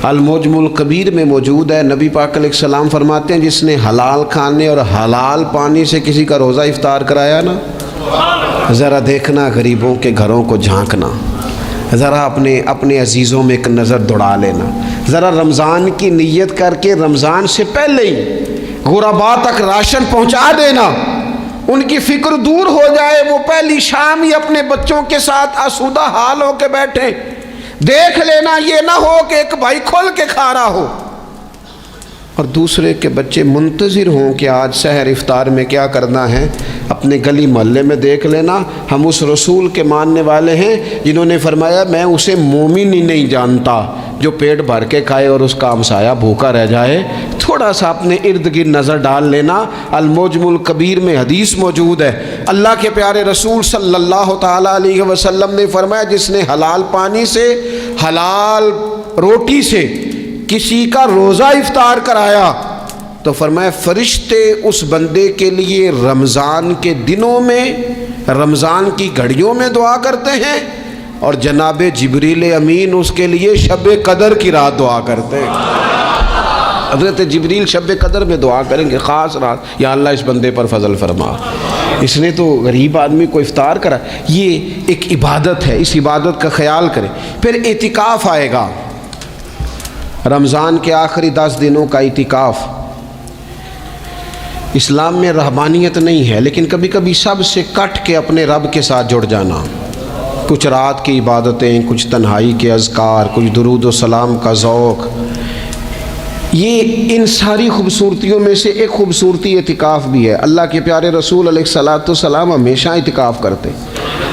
[SPEAKER 1] المعجم الکبیر میں موجود ہے۔ نبی پاک علیہ السلام فرماتے ہیں جس نے حلال کھانے اور حلال پانی سے کسی کا روزہ افطار کرایا نا، ذرا دیکھنا غریبوں کے گھروں کو جھانکنا، ذرا اپنے عزیزوں میں ایک نظر دوڑا لینا، ذرا رمضان کی نیت کر کے رمضان سے پہلے ہی غرباء تک راشن پہنچا دینا، ان کی فکر دور ہو جائے، وہ پہلی شام ہی اپنے بچوں کے ساتھ آسودہ حال ہو کے بیٹھیں۔ دیکھ لینا یہ نہ ہو کہ ایک بھائی کھول کے کھا رہا ہو اور دوسرے کے بچے منتظر ہوں کہ آج سحر افطار میں کیا کرنا ہے۔ اپنے گلی محلے میں دیکھ لینا، ہم اس رسول کے ماننے والے ہیں جنہوں نے فرمایا میں اسے مومن ہی نہیں جانتا جو پیٹ بھر کے کھائے اور اس کا ہمسایہ بھوکا رہ جائے۔ تھوڑا سا اپنے ارد گرد نظر ڈال لینا، المعجم الکبیر میں حدیث موجود ہے۔ اللہ کے پیارے رسول صلی اللہ تعالیٰ علیہ وسلم نے فرمایا جس نے حلال پانی سے، حلال روٹی سے کسی کا روزہ افطار کرایا تو فرمایا فرشتے اس بندے کے لیے رمضان کے دنوں میں، رمضان کی گھڑیوں میں دعا کرتے ہیں، اور جناب جبریل امین اس کے لیے شب قدر کی رات دعا کرتے ہیں۔ حضرت جبریل شب قدر میں دعا کریں گے، خاص رات، یا اللہ اس بندے پر فضل فرما، اس نے تو غریب آدمی کو افطار کرا۔ یہ ایک عبادت ہے، اس عبادت کا خیال کریں۔ پھر اعتکاف آئے گا، رمضان کے آخری 10 دنوں کا اعتکاف۔ اسلام میں رہبانیت نہیں ہے، لیکن کبھی کبھی سب سے کٹ کے اپنے رب کے ساتھ جڑ جانا، کچھ رات کی عبادتیں، کچھ تنہائی کے اذکار، کچھ درود و سلام کا ذوق، یہ ان ساری خوبصورتیوں میں سے ایک خوبصورتی اعتکاف بھی ہے۔ اللہ کے پیارے رسول علیہ الصلاۃ والسلام ہمیشہ اعتکاف کرتے،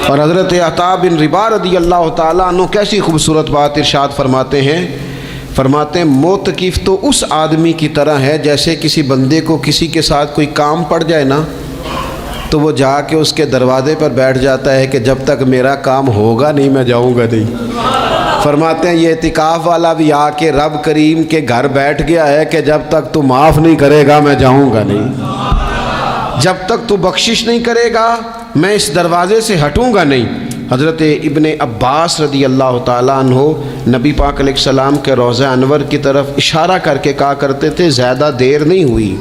[SPEAKER 1] اور حضرت عطا بن رباح رضی اللہ تعالیٰ عنہ کیسی خوبصورت بات ارشاد فرماتے ہیں، معتکف تو اس آدمی کی طرح ہے جیسے کسی بندے کو کسی کے ساتھ کوئی کام پڑ جائے نا، تو وہ جا کے اس کے دروازے پر بیٹھ جاتا ہے کہ جب تک میرا کام ہوگا نہیں میں جاؤں گا نہیں۔ فرماتے ہیں یہ اعتکاف والا بھی آ کے رب کریم کے گھر بیٹھ گیا ہے کہ جب تک تو معاف نہیں کرے گا میں جاؤں گا نہیں، جب تک تو بخشش نہیں کرے گا میں اس دروازے سے ہٹوں گا نہیں۔ حضرت ابن عباس رضی اللہ تعالیٰ عنہ نبی پاک علیہ السلام کے روضہ انور کی طرف اشارہ کر کے کہا کرتے تھے زیادہ دیر نہیں ہوئی،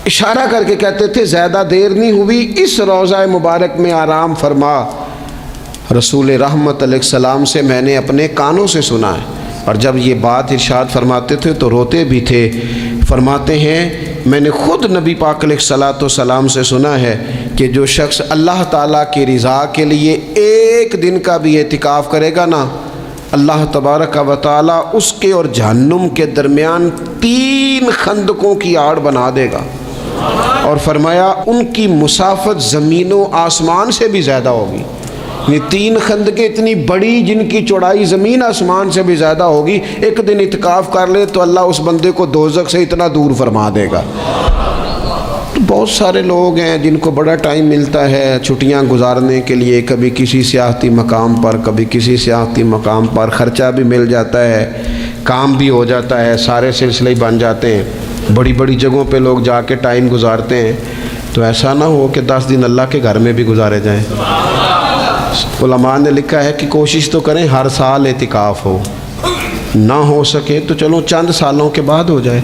[SPEAKER 1] اشارہ کر کے کہتے تھے زیادہ دیر نہیں ہوئی، اس روضہ مبارک میں آرام فرما۔ رسول رحمت علیہ السلام سے میں نے اپنے کانوں سے سنا ہے، اور جب یہ بات ارشاد فرماتے تھے تو روتے بھی تھے۔ فرماتے ہیں میں نے خود نبی پاک علیہ السلام سے سنا ہے کہ جو شخص اللہ تعالیٰ کی رضا کے لیے ایک دن کا بھی اعتکاف کرے گا نا، اللہ تبارک و تعالیٰ اس کے اور جہنم کے درمیان 3 خندقوں کی آڑ بنا دے گا، اور فرمایا ان کی مسافت زمین و آسمان سے بھی زیادہ ہوگی۔ یہ 3 خندقیں اتنی بڑی جن کی چوڑائی زمین آسمان سے بھی زیادہ ہوگی، ایک دن اعتکاف کر لے تو اللہ اس بندے کو دوزخ سے اتنا دور فرما دے گا۔ بہت سارے لوگ ہیں جن کو بڑا ٹائم ملتا ہے چھٹیاں گزارنے کے لیے، کبھی کسی سیاحتی مقام پر، کبھی کسی سیاحتی مقام پر، خرچہ بھی مل جاتا ہے، کام بھی ہو جاتا ہے، سارے سلسلے بن جاتے ہیں، بڑی بڑی جگہوں پہ لوگ جا کے ٹائم گزارتے ہیں۔ تو ایسا نہ ہو کہ 10 دن اللہ کے گھر میں بھی گزارے جائیں۔ علماء نے لکھا ہے کہ کوشش تو کریں ہر سال اعتکاف ہو، نہ ہو سکے تو چلو چند سالوں کے بعد ہو جائے،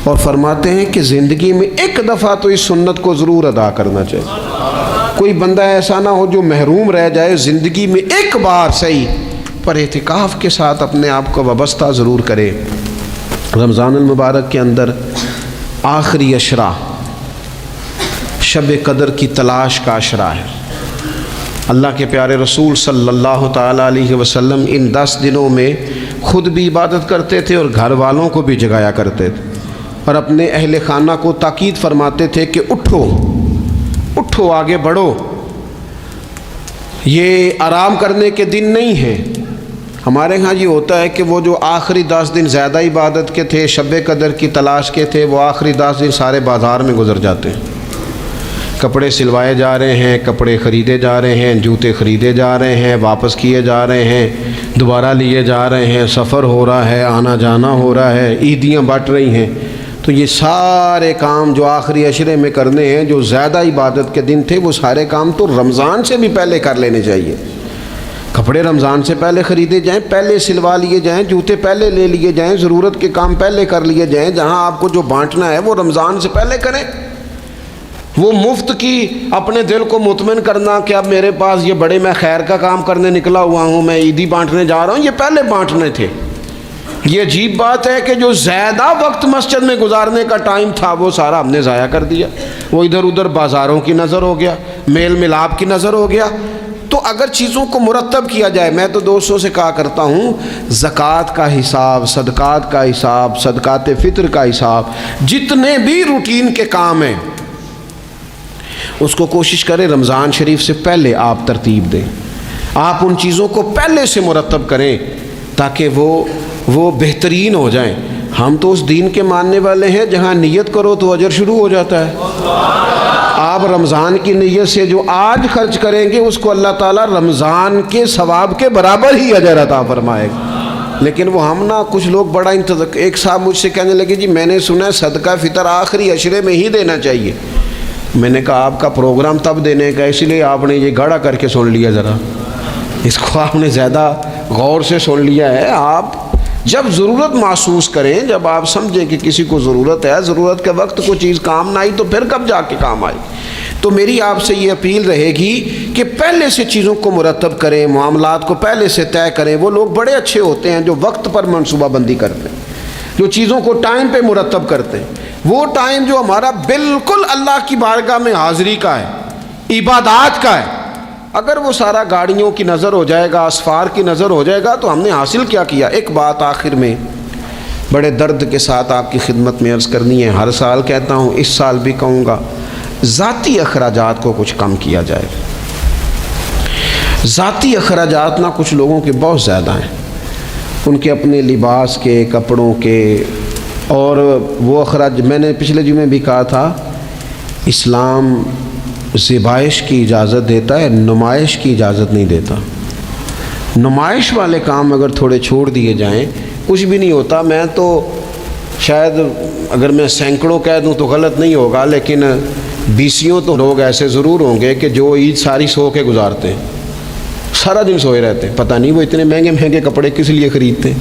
[SPEAKER 1] اور فرماتے ہیں کہ زندگی میں ایک دفعہ تو اس سنت کو ضرور ادا کرنا چاہیے۔ کوئی بندہ ایسا نہ ہو جو محروم رہ جائے، زندگی میں ایک بار صحیح پر اعتکاف کے ساتھ اپنے آپ کو وابستہ ضرور کرے۔ رمضان المبارک کے اندر آخری عشرہ شب قدر کی تلاش کا عشرہ ہے۔ اللہ کے پیارے رسول صلی اللہ تعالیٰ علیہ وسلم ان 10 دنوں میں خود بھی عبادت کرتے تھے اور گھر والوں کو بھی جگایا کرتے تھے، اور اپنے اہل خانہ کو تاکید فرماتے تھے کہ اٹھو اٹھو، آگے بڑھو، یہ آرام کرنے کے دن نہیں ہیں۔ ہمارے ہاں یہ ہوتا ہے کہ وہ جو آخری 10 دن زیادہ عبادت کے تھے، شب قدر کی تلاش کے تھے، وہ آخری 10 دن سارے بازار میں گزر جاتے ہیں، کپڑے سلوائے جا رہے ہیں، کپڑے خریدے جا رہے ہیں، جوتے خریدے جا رہے ہیں، واپس کیے جا رہے ہیں، دوبارہ لیے جا رہے ہیں، سفر ہو رہا ہے، آنا جانا ہو رہا ہے، عیدیاں بٹ رہی ہیں۔ تو یہ سارے کام جو آخری عشرے میں کرنے ہیں، جو زیادہ عبادت کے دن تھے، وہ سارے کام تو رمضان سے بھی پہلے کر لینے چاہیے۔ کپڑے رمضان سے پہلے خریدے جائیں، پہلے سلوا لیے جائیں، جوتے پہلے لے لیے جائیں، ضرورت کے کام پہلے کر لیے جائیں، جہاں آپ کو جو بانٹنا ہے وہ رمضان سے پہلے کریں۔ وہ مفت کی اپنے دل کو مطمئن کرنا کہ اب میرے پاس یہ بڑے میں خیر کا کام کرنے نکلا ہوا ہوں، میں عیدی بانٹنے جا رہا ہوں، یہ پہلے بانٹنے تھے۔ یہ عجیب بات ہے کہ جو زیادہ وقت مسجد میں گزارنے کا ٹائم تھا وہ سارا ہم نے ضائع کر دیا، وہ ادھر ادھر بازاروں کی نظر ہو گیا، میل ملاپ کی نظر ہو گیا۔ تو اگر چیزوں کو مرتب کیا جائے، میں تو دوستوں سے کہا کرتا ہوں زکوٰۃ کا حساب، صدقات کا حساب، صدقات فطر کا حساب، جتنے بھی روٹین کے کام ہیں اس کو کوشش کریں رمضان شریف سے پہلے آپ ترتیب دیں، آپ ان چیزوں کو پہلے سے مرتب کریں تاکہ وہ بہترین ہو جائیں۔ ہم تو اس دین کے ماننے والے ہیں جہاں نیت کرو تو اجر شروع ہو جاتا ہے۔ آپ رمضان کی نیت سے جو آج خرچ کریں گے اس کو اللہ تعالیٰ رمضان کے ثواب کے برابر ہی اجر عطا فرمائے گا۔ لیکن وہ ہم نا کچھ لوگ بڑا ایک صاحب مجھ سے کہنے لگے جی میں نے سنا ہے صدقہ فطر آخری عشرے میں ہی دینا چاہیے۔ میں نے کہا آپ کا پروگرام تب دینے کا، اسی لیے آپ نے یہ گاڑا کر کے سن لیا، ذرا اس کو آپ نے زیادہ غور سے سن لیا ہے۔ آپ جب ضرورت محسوس کریں، جب آپ سمجھیں کہ کسی کو ضرورت ہے، ضرورت کے وقت کوئی چیز کام نہ آئی تو پھر کب جا کے کام آئی۔ تو میری آپ سے یہ اپیل رہے گی کہ پہلے سے چیزوں کو مرتب کریں، معاملات کو پہلے سے طے کریں۔ وہ لوگ بڑے اچھے ہوتے ہیں جو وقت پر منصوبہ بندی کرتے ہیں، جو چیزوں کو ٹائم پہ مرتب کرتے ہیں۔ وہ ٹائم جو ہمارا بالکل اللہ کی بارگاہ میں حاضری کا ہے، عبادات کا ہے، اگر وہ سارا گاڑیوں کی نظر ہو جائے گا، اسفار کی نظر ہو جائے گا تو ہم نے حاصل کیا کیا۔ ایک بات آخر میں بڑے درد کے ساتھ آپ کی خدمت میں عرض کرنی ہے، ہر سال کہتا ہوں، اس سال بھی کہوں گا، ذاتی اخراجات کو کچھ کم کیا جائے۔ ذاتی اخراجات نہ کچھ لوگوں کے بہت زیادہ ہیں، ان کے اپنے لباس کے، کپڑوں کے، اور وہ اخراج میں نے پچھلے جمعے بھی کہا تھا، اسلام ذبائش کی اجازت دیتا ہے، نمائش کی اجازت نہیں دیتا۔ نمائش والے کام اگر تھوڑے چھوڑ دیے جائیں کچھ بھی نہیں ہوتا۔ میں تو شاید اگر میں سینکڑوں کہہ دوں تو غلط نہیں ہوگا، لیکن بیسیوں تو لوگ ایسے ضرور ہوں گے کہ جو عید ساری سو کے گزارتے ہیں، سارا دن سوئے رہتے ہیں۔ پتہ نہیں وہ اتنے مہنگے مہنگے کپڑے کس لیے خریدتے ہیں۔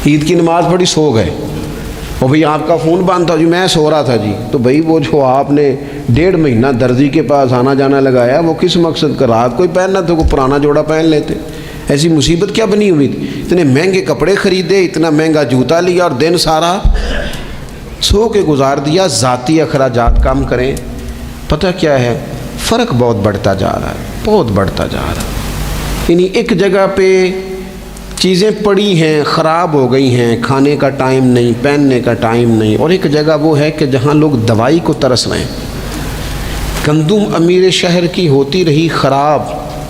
[SPEAKER 1] عید کی نماز پڑھی، سو گئے، اور بھئی آپ کا فون بند تھا جی، میں سو رہا تھا جی، تو بھئی وہ جو آپ نے 1.5 مہینہ درزی کے پاس آنا جانا لگایا وہ کس مقصد کا؟ رات کوئی پہننا تو کوئی پرانا جوڑا پہن لیتے۔ ایسی مصیبت کیا بنی ہوئی تھی؟ اتنے مہنگے کپڑے خریدے، اتنا مہنگا جوتا لیا، اور دن سارا سو کے گزار دیا۔ ذاتی اخراجات کم کریں۔ پتہ کیا ہے، فرق بہت بڑھتا جا رہا ہے، بہت بڑھتا جا رہا ہے۔ یعنی ایک جگہ پہ چیزیں پڑی ہیں، خراب ہو گئی ہیں، کھانے کا ٹائم نہیں، پہننے کا ٹائم نہیں، اور ایک جگہ وہ ہے کہ جہاں لوگ دوائی کو ترس رہے ہیں۔ گندم امیر شہر کی ہوتی رہی خراب،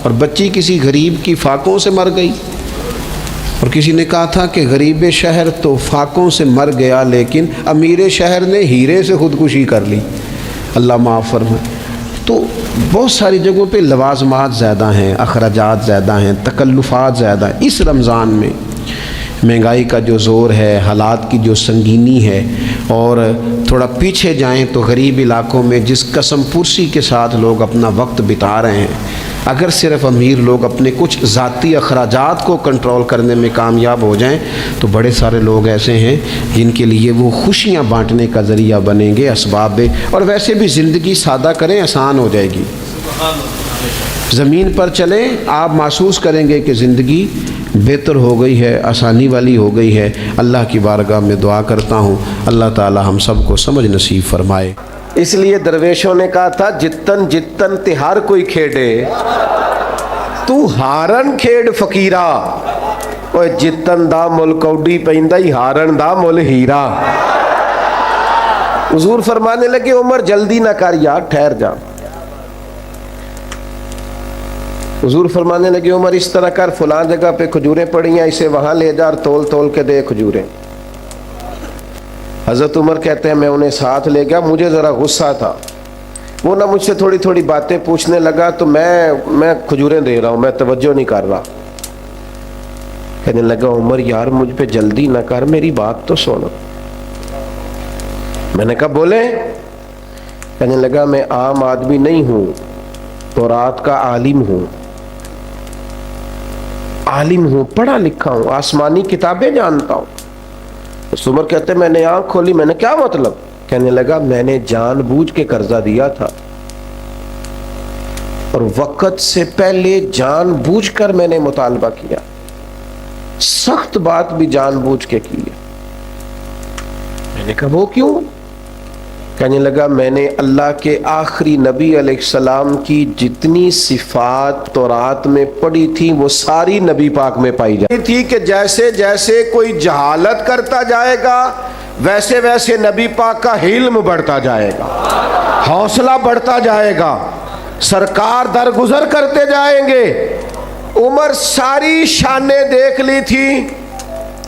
[SPEAKER 1] اور بچی کسی غریب کی فاقوں سے مر گئی، اور کسی نے کہا تھا کہ غریب شہر تو فاقوں سے مر گیا، لیکن امیر شہر نے ہیرے سے خودکشی کر لی، اللہ معاف فرمائے۔ تو بہت ساری جگہوں پہ لوازمات زیادہ ہیں، اخراجات زیادہ ہیں، تکلفات زیادہ ہیں۔ اس رمضان میں مہنگائی کا جو زور ہے، حالات کی جو سنگینی ہے، اور تھوڑا پیچھے جائیں تو غریب علاقوں میں جس قسم پرسی کے ساتھ لوگ اپنا وقت بتا رہے ہیں، اگر صرف امیر لوگ اپنے کچھ ذاتی اخراجات کو کنٹرول کرنے میں کامیاب ہو جائیں تو بڑے سارے لوگ ایسے ہیں جن کے لیے وہ خوشیاں بانٹنے کا ذریعہ بنیں گے، اسباب۔ اور ویسے بھی زندگی سادہ کریں، آسان ہو جائے گی۔ زمین پر چلیں، آپ محسوس کریں گے کہ زندگی بہتر ہو گئی ہے، آسانی والی ہو گئی ہے۔ اللہ کی بارگاہ میں دعا کرتا ہوں اللہ تعالی ہم سب کو سمجھ نصیب فرمائے۔ اس لیے درویشوں نے کہا تھا جتن جتن تہار کوئی کھیڑے تو ہارن کھیڑ فقیرا، اوے جتن دا مل کوڈی پیندا ہی ہارن دا مل ہیرا۔ حضور فرمانے لگے عمر جلدی نہ کر یار، ٹھہر جا۔ حضور فرمانے لگے عمر اس طرح کر، فلاں جگہ پہ کھجوریں پڑی ہیں، اسے وہاں لے جا اور تول تول کے دے کھجوریں۔ حضرت عمر کہتے ہیں میں انہیں ساتھ لے گیا، مجھے ذرا غصہ تھا، وہ نہ مجھ سے تھوڑی تھوڑی باتیں پوچھنے لگا، تو میں کھجوریں دے رہا ہوں، میں توجہ نہیں کر رہا۔ کہنے لگا عمر یار مجھ پہ جلدی نہ کر، میری بات تو سن۔ میں نے کہا بولے؟ کہنے لگا میں عام آدمی نہیں ہوں، تورات کا عالم ہوں، پڑھا لکھا ہوں، آسمانی کتابیں جانتا ہوں۔ عمر کہتے میں نے آنکھ کھولی، میں نے کیا مطلب؟ کہنے لگا میں نے جان بوجھ کے قرضہ دیا تھا، اور وقت سے پہلے جان بوجھ کر میں نے مطالبہ کیا، سخت بات بھی جان بوجھ کے کی ہے۔ میں نے کہا وہ کیوں؟ کہنے لگا میں نے اللہ کے آخری نبی علیہ السلام کی جتنی صفات تورات میں پڑھی تھی وہ ساری نبی پاک میں پائی جاتی تھی کہ جیسے جیسے کوئی جہالت کرتا جائے گا ویسے ویسے نبی پاک کا علم بڑھتا جائے گا، حوصلہ بڑھتا جائے گا، سرکار درگزر کرتے جائیں گے۔ عمر ساری شانیں دیکھ لی تھی،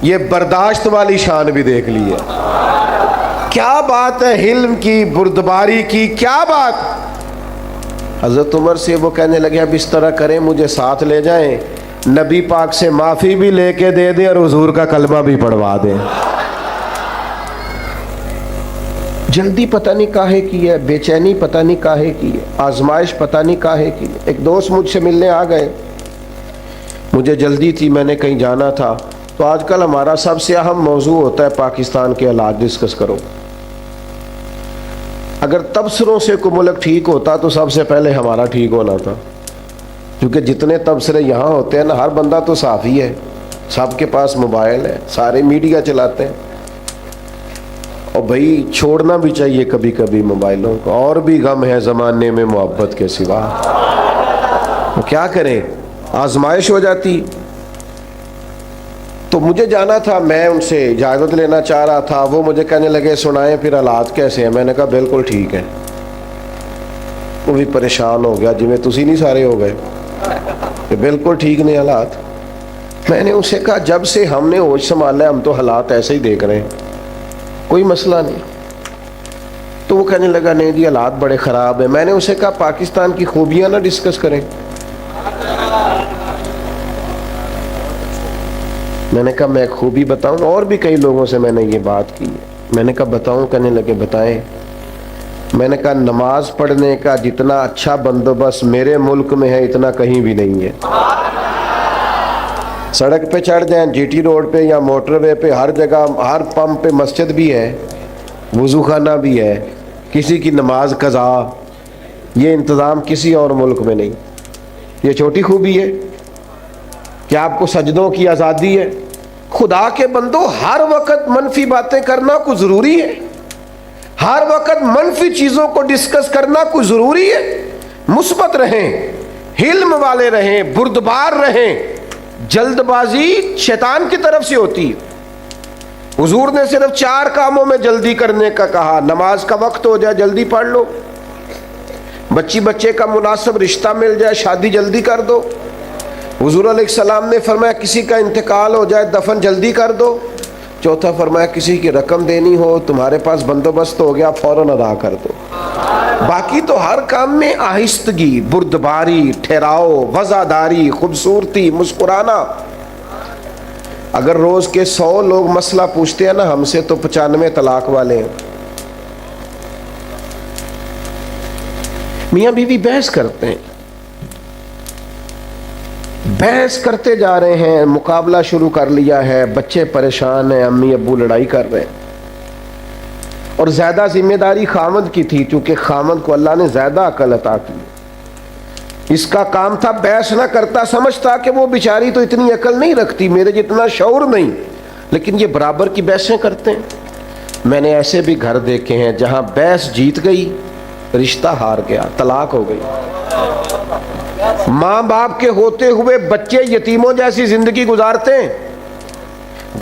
[SPEAKER 1] یہ برداشت والی شان بھی دیکھ لی ہے۔ کیا بات ہے علم کی، بردباری کی، کیا بات۔ حضرت عمر سے وہ کہنے لگے اب اس طرح کریں مجھے ساتھ لے جائیں، نبی پاک سے معافی بھی لے کے دے دیں اور حضور کا کلمہ بھی پڑھوا دیں۔ جلدی پتہ نہیں کاہے کی ہے، بے چینی پتہ نہیں کاہے کی ہے، آزمائش پتہ نہیں کاہے کی ہے۔ ایک دوست مجھ سے ملنے آ گئے، مجھے جلدی تھی، میں نے کہیں جانا تھا، تو آج کل ہمارا سب سے اہم موضوع ہوتا ہے پاکستان کے حالات ڈسکس کرو۔ اگر تبصروں سے کوئی ملک ٹھیک ہوتا تو سب سے پہلے ہمارا ٹھیک ہونا تھا، کیونکہ جتنے تبصرے یہاں ہوتے ہیں نا، ہر بندہ تو صحافی ہے، سب کے پاس موبائل ہے، سارے میڈیا چلاتے ہیں، اور بھائی چھوڑنا بھی چاہیے کبھی کبھی موبائلوں کو، اور بھی غم ہے زمانے میں محبت کے سوا، وہ کیا کریں، آزمائش ہو جاتی۔ تو مجھے جانا تھا، میں ان سے اجازت لینا چاہ رہا تھا، وہ مجھے کہنے لگے سنائیں پھر حالات کیسے ہیں۔ میں نے کہا بالکل ٹھیک ہے۔ وہ بھی پریشان ہو گیا، جی میں تسی نہیں سارے ہو گئے کہ بالکل ٹھیک نہیں حالات۔ میں نے اسے کہا جب سے ہم نے ہوش سنبھالا ہے ہم تو حالات ایسے ہی دیکھ رہے ہیں، کوئی مسئلہ نہیں۔
[SPEAKER 3] تو وہ کہنے لگا نہیں جی حالات بڑے خراب ہیں. میں نے اسے کہا پاکستان کی خوبیاں نہ ڈسکس کریں. میں نے کہا میں خوبی بتاؤں, اور بھی کئی لوگوں سے میں نے یہ بات کی ہے. میں نے کہا بتاؤں, کہنے لگے بتائیں. میں نے کہا نماز پڑھنے کا جتنا اچھا بندوبست میرے ملک میں ہے اتنا کہیں بھی نہیں ہے. سڑک پہ چڑھ جائیں, جی ٹی روڈ پہ یا موٹر وے پہ, ہر جگہ ہر پمپ پہ مسجد بھی ہے, وضو خانہ بھی ہے, کسی کی نماز قضا. یہ انتظام کسی اور ملک میں نہیں. یہ چھوٹی خوبی ہے کہ آپ کو سجدوں کی آزادی ہے. خدا کے بندو, ہر وقت منفی باتیں کرنا کوئی ضروری ہے؟ ہر وقت منفی چیزوں کو ڈسکس کرنا کوئی ضروری ہے؟ مثبت رہیں, حلم والے رہیں, بردبار رہیں. جلد بازی شیطان کی طرف سے ہوتی ہے. حضور نے صرف 4 کاموں میں جلدی کرنے کا کہا. نماز کا وقت ہو جائے جلدی پڑھ لو, بچے کا مناسب رشتہ مل جائے شادی جلدی کر دو. حضور علیہ السلام نے فرمایا کسی کا انتقال ہو جائے دفن جلدی کر دو. چوتھا فرمایا کسی کی رقم دینی ہو, تمہارے پاس بندوبست ہو گیا, فوراً ادا کر دو. باقی تو ہر کام میں آہستگی, بردباری, ٹھہراؤ, وزاداری, خوبصورتی, مسکرانا. اگر روز کے 100 لوگ مسئلہ پوچھتے ہیں نا ہم سے, تو 95 طلاق والے ہیں. میاں بیوی بحث کرتے ہیں, بحث کرتے جا رہے ہیں, مقابلہ شروع کر لیا ہے, بچے پریشان ہیں, امی ابو لڑائی کر رہے ہیں. اور زیادہ ذمہ داری خامد کی تھی, چونکہ خامد کو اللہ نے زیادہ عقل عطا کی. اس کا کام تھا بحث نہ کرتا, سمجھتا کہ وہ بیچاری تو اتنی عقل نہیں رکھتی, میرے جتنا شعور نہیں, لیکن یہ برابر کی بحثیں کرتے ہیں. میں نے ایسے بھی گھر دیکھے ہیں جہاں بحث جیت گئی, رشتہ ہار گیا, طلاق ہو گئی. ماں باپ کے ہوتے ہوئے بچے یتیموں جیسی زندگی گزارتے ہیں,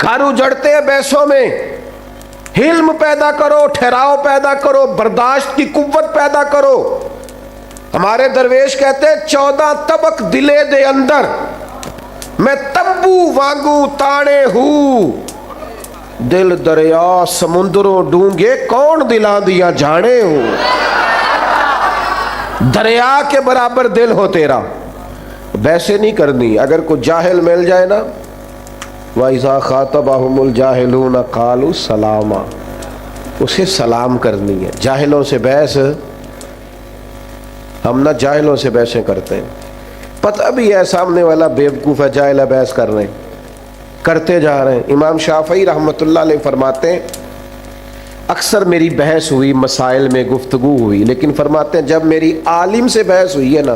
[SPEAKER 3] گھر اجڑتے ہیں بحثوں میں. حلم پیدا کرو, ٹھہراؤ پیدا کرو, برداشت کی قوت پیدا کرو. ہمارے درویش کہتے ہیں 14 طبق دلے دے اندر میں تمبو وانگو تاڑے ہوں, دل دریا سمندروں ڈونگے کون دلا دیا جانے ہوں. دریا کے برابر دل ہو تیرا. ویسے نہیں کرنی. اگر کوئی جاہل مل جائے نا, وَإِذَا خَاطَبَهُمُ الْجَاهِلُونَ قَالُوا سَلَامًا, اسے سلام کرنی ہے. جاہلوں سے بحث, ہم نہ جاہلوں سے بحثیں کرتے ہیں. پتہ بھی ہے سامنے والا بیوقوف ہے, جاہل بحث کر رہے ہیں, کرتے جا رہے ہیں. امام شافعی رحمۃ اللہ علیہ فرماتے ہیں اکثر میری بحث ہوئی, مسائل میں گفتگو ہوئی, لیکن فرماتے ہیں جب میری عالم سے بحث ہوئی ہے نا,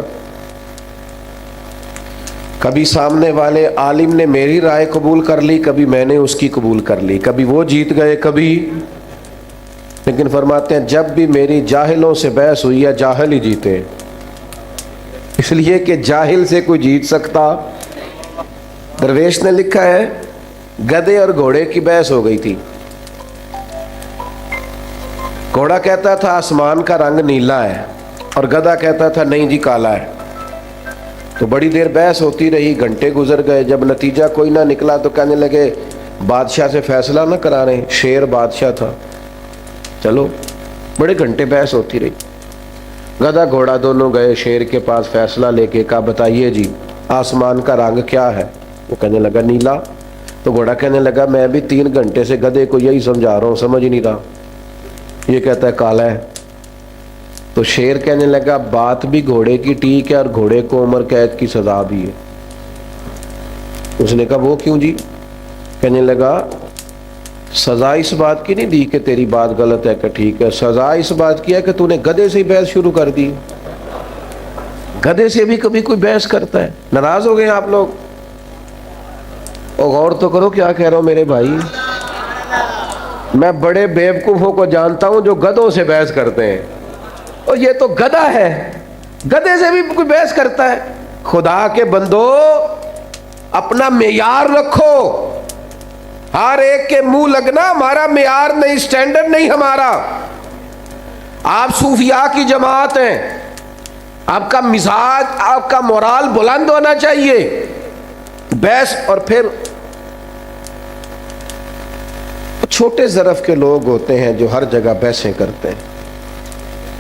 [SPEAKER 3] کبھی سامنے والے عالم نے میری رائے قبول کر لی, کبھی میں نے اس کی قبول کر لی, کبھی وہ جیت گئے کبھی. لیکن فرماتے ہیں جب بھی میری جاہلوں سے بحث ہوئی ہے, جاہل ہی جیتے, اس لیے کہ جاہل سے کوئی جیت سکتا. درویش نے لکھا ہے گدھے اور گھوڑے کی بحث ہو گئی تھی. گھوڑا کہتا تھا آسمان کا رنگ نیلا ہے, اور گدھا کہتا تھا نہیں جی کالا ہے. تو بڑی دیر بحث ہوتی رہی, گھنٹے گزر گئے. جب نتیجہ کوئی نہ نکلا تو کہنے لگے بادشاہ سے فیصلہ نہ کرا رہے, شیر بادشاہ تھا. چلو بڑے گھنٹے بحث ہوتی رہی. گدھا گھوڑا دونوں گئے شیر کے پاس, فیصلہ لے کے کہا بتائیے جی آسمان کا رنگ کیا ہے. وہ کہنے لگا نیلا. تو گھوڑا کہنے لگا میں بھی 3 گھنٹے سے گدھے کو یہی سمجھا رہا ہوں, سمجھ نہیں رہا, یہ کہتا ہے کالا ہے. تو شیر کہنے لگا بات بھی گھوڑے کی ٹھیک ہے, اور گھوڑے کو عمر قید کی سزا بھی ہے. اس نے کہا وہ کیوں جی؟ کہنے لگا سزا اس بات کی نہیں دی کہ تیری بات غلط ہے کہ ٹھیک ہے, سزا اس بات کی ہے کہ تو نے گدھے سے ہی بحث شروع کر دی. گدھے سے بھی کبھی کوئی بحث کرتا ہے. ناراض ہو گئے آپ لوگ؟ اور غور تو کرو کیا کہہ رہا ہوں میرے بھائی. میں بڑے بیوقوفوں کو جانتا ہوں جو گدھوں سے بحث کرتے ہیں, اور یہ تو گدھا ہے, گدھے سے بھی کوئی بحث کرتا ہے. خدا کے بندو اپنا معیار رکھو. ہر ایک کے منہ لگنا ہمارا معیار نہیں, سٹینڈرڈ نہیں ہمارا. آپ صوفیاء کی جماعت ہیں, آپ کا مزاج, آپ کا مورال بلند ہونا چاہیے. بحث, اور پھر چھوٹے ظرف کے لوگ ہوتے ہیں جو ہر جگہ بحثیں کرتے ہیں.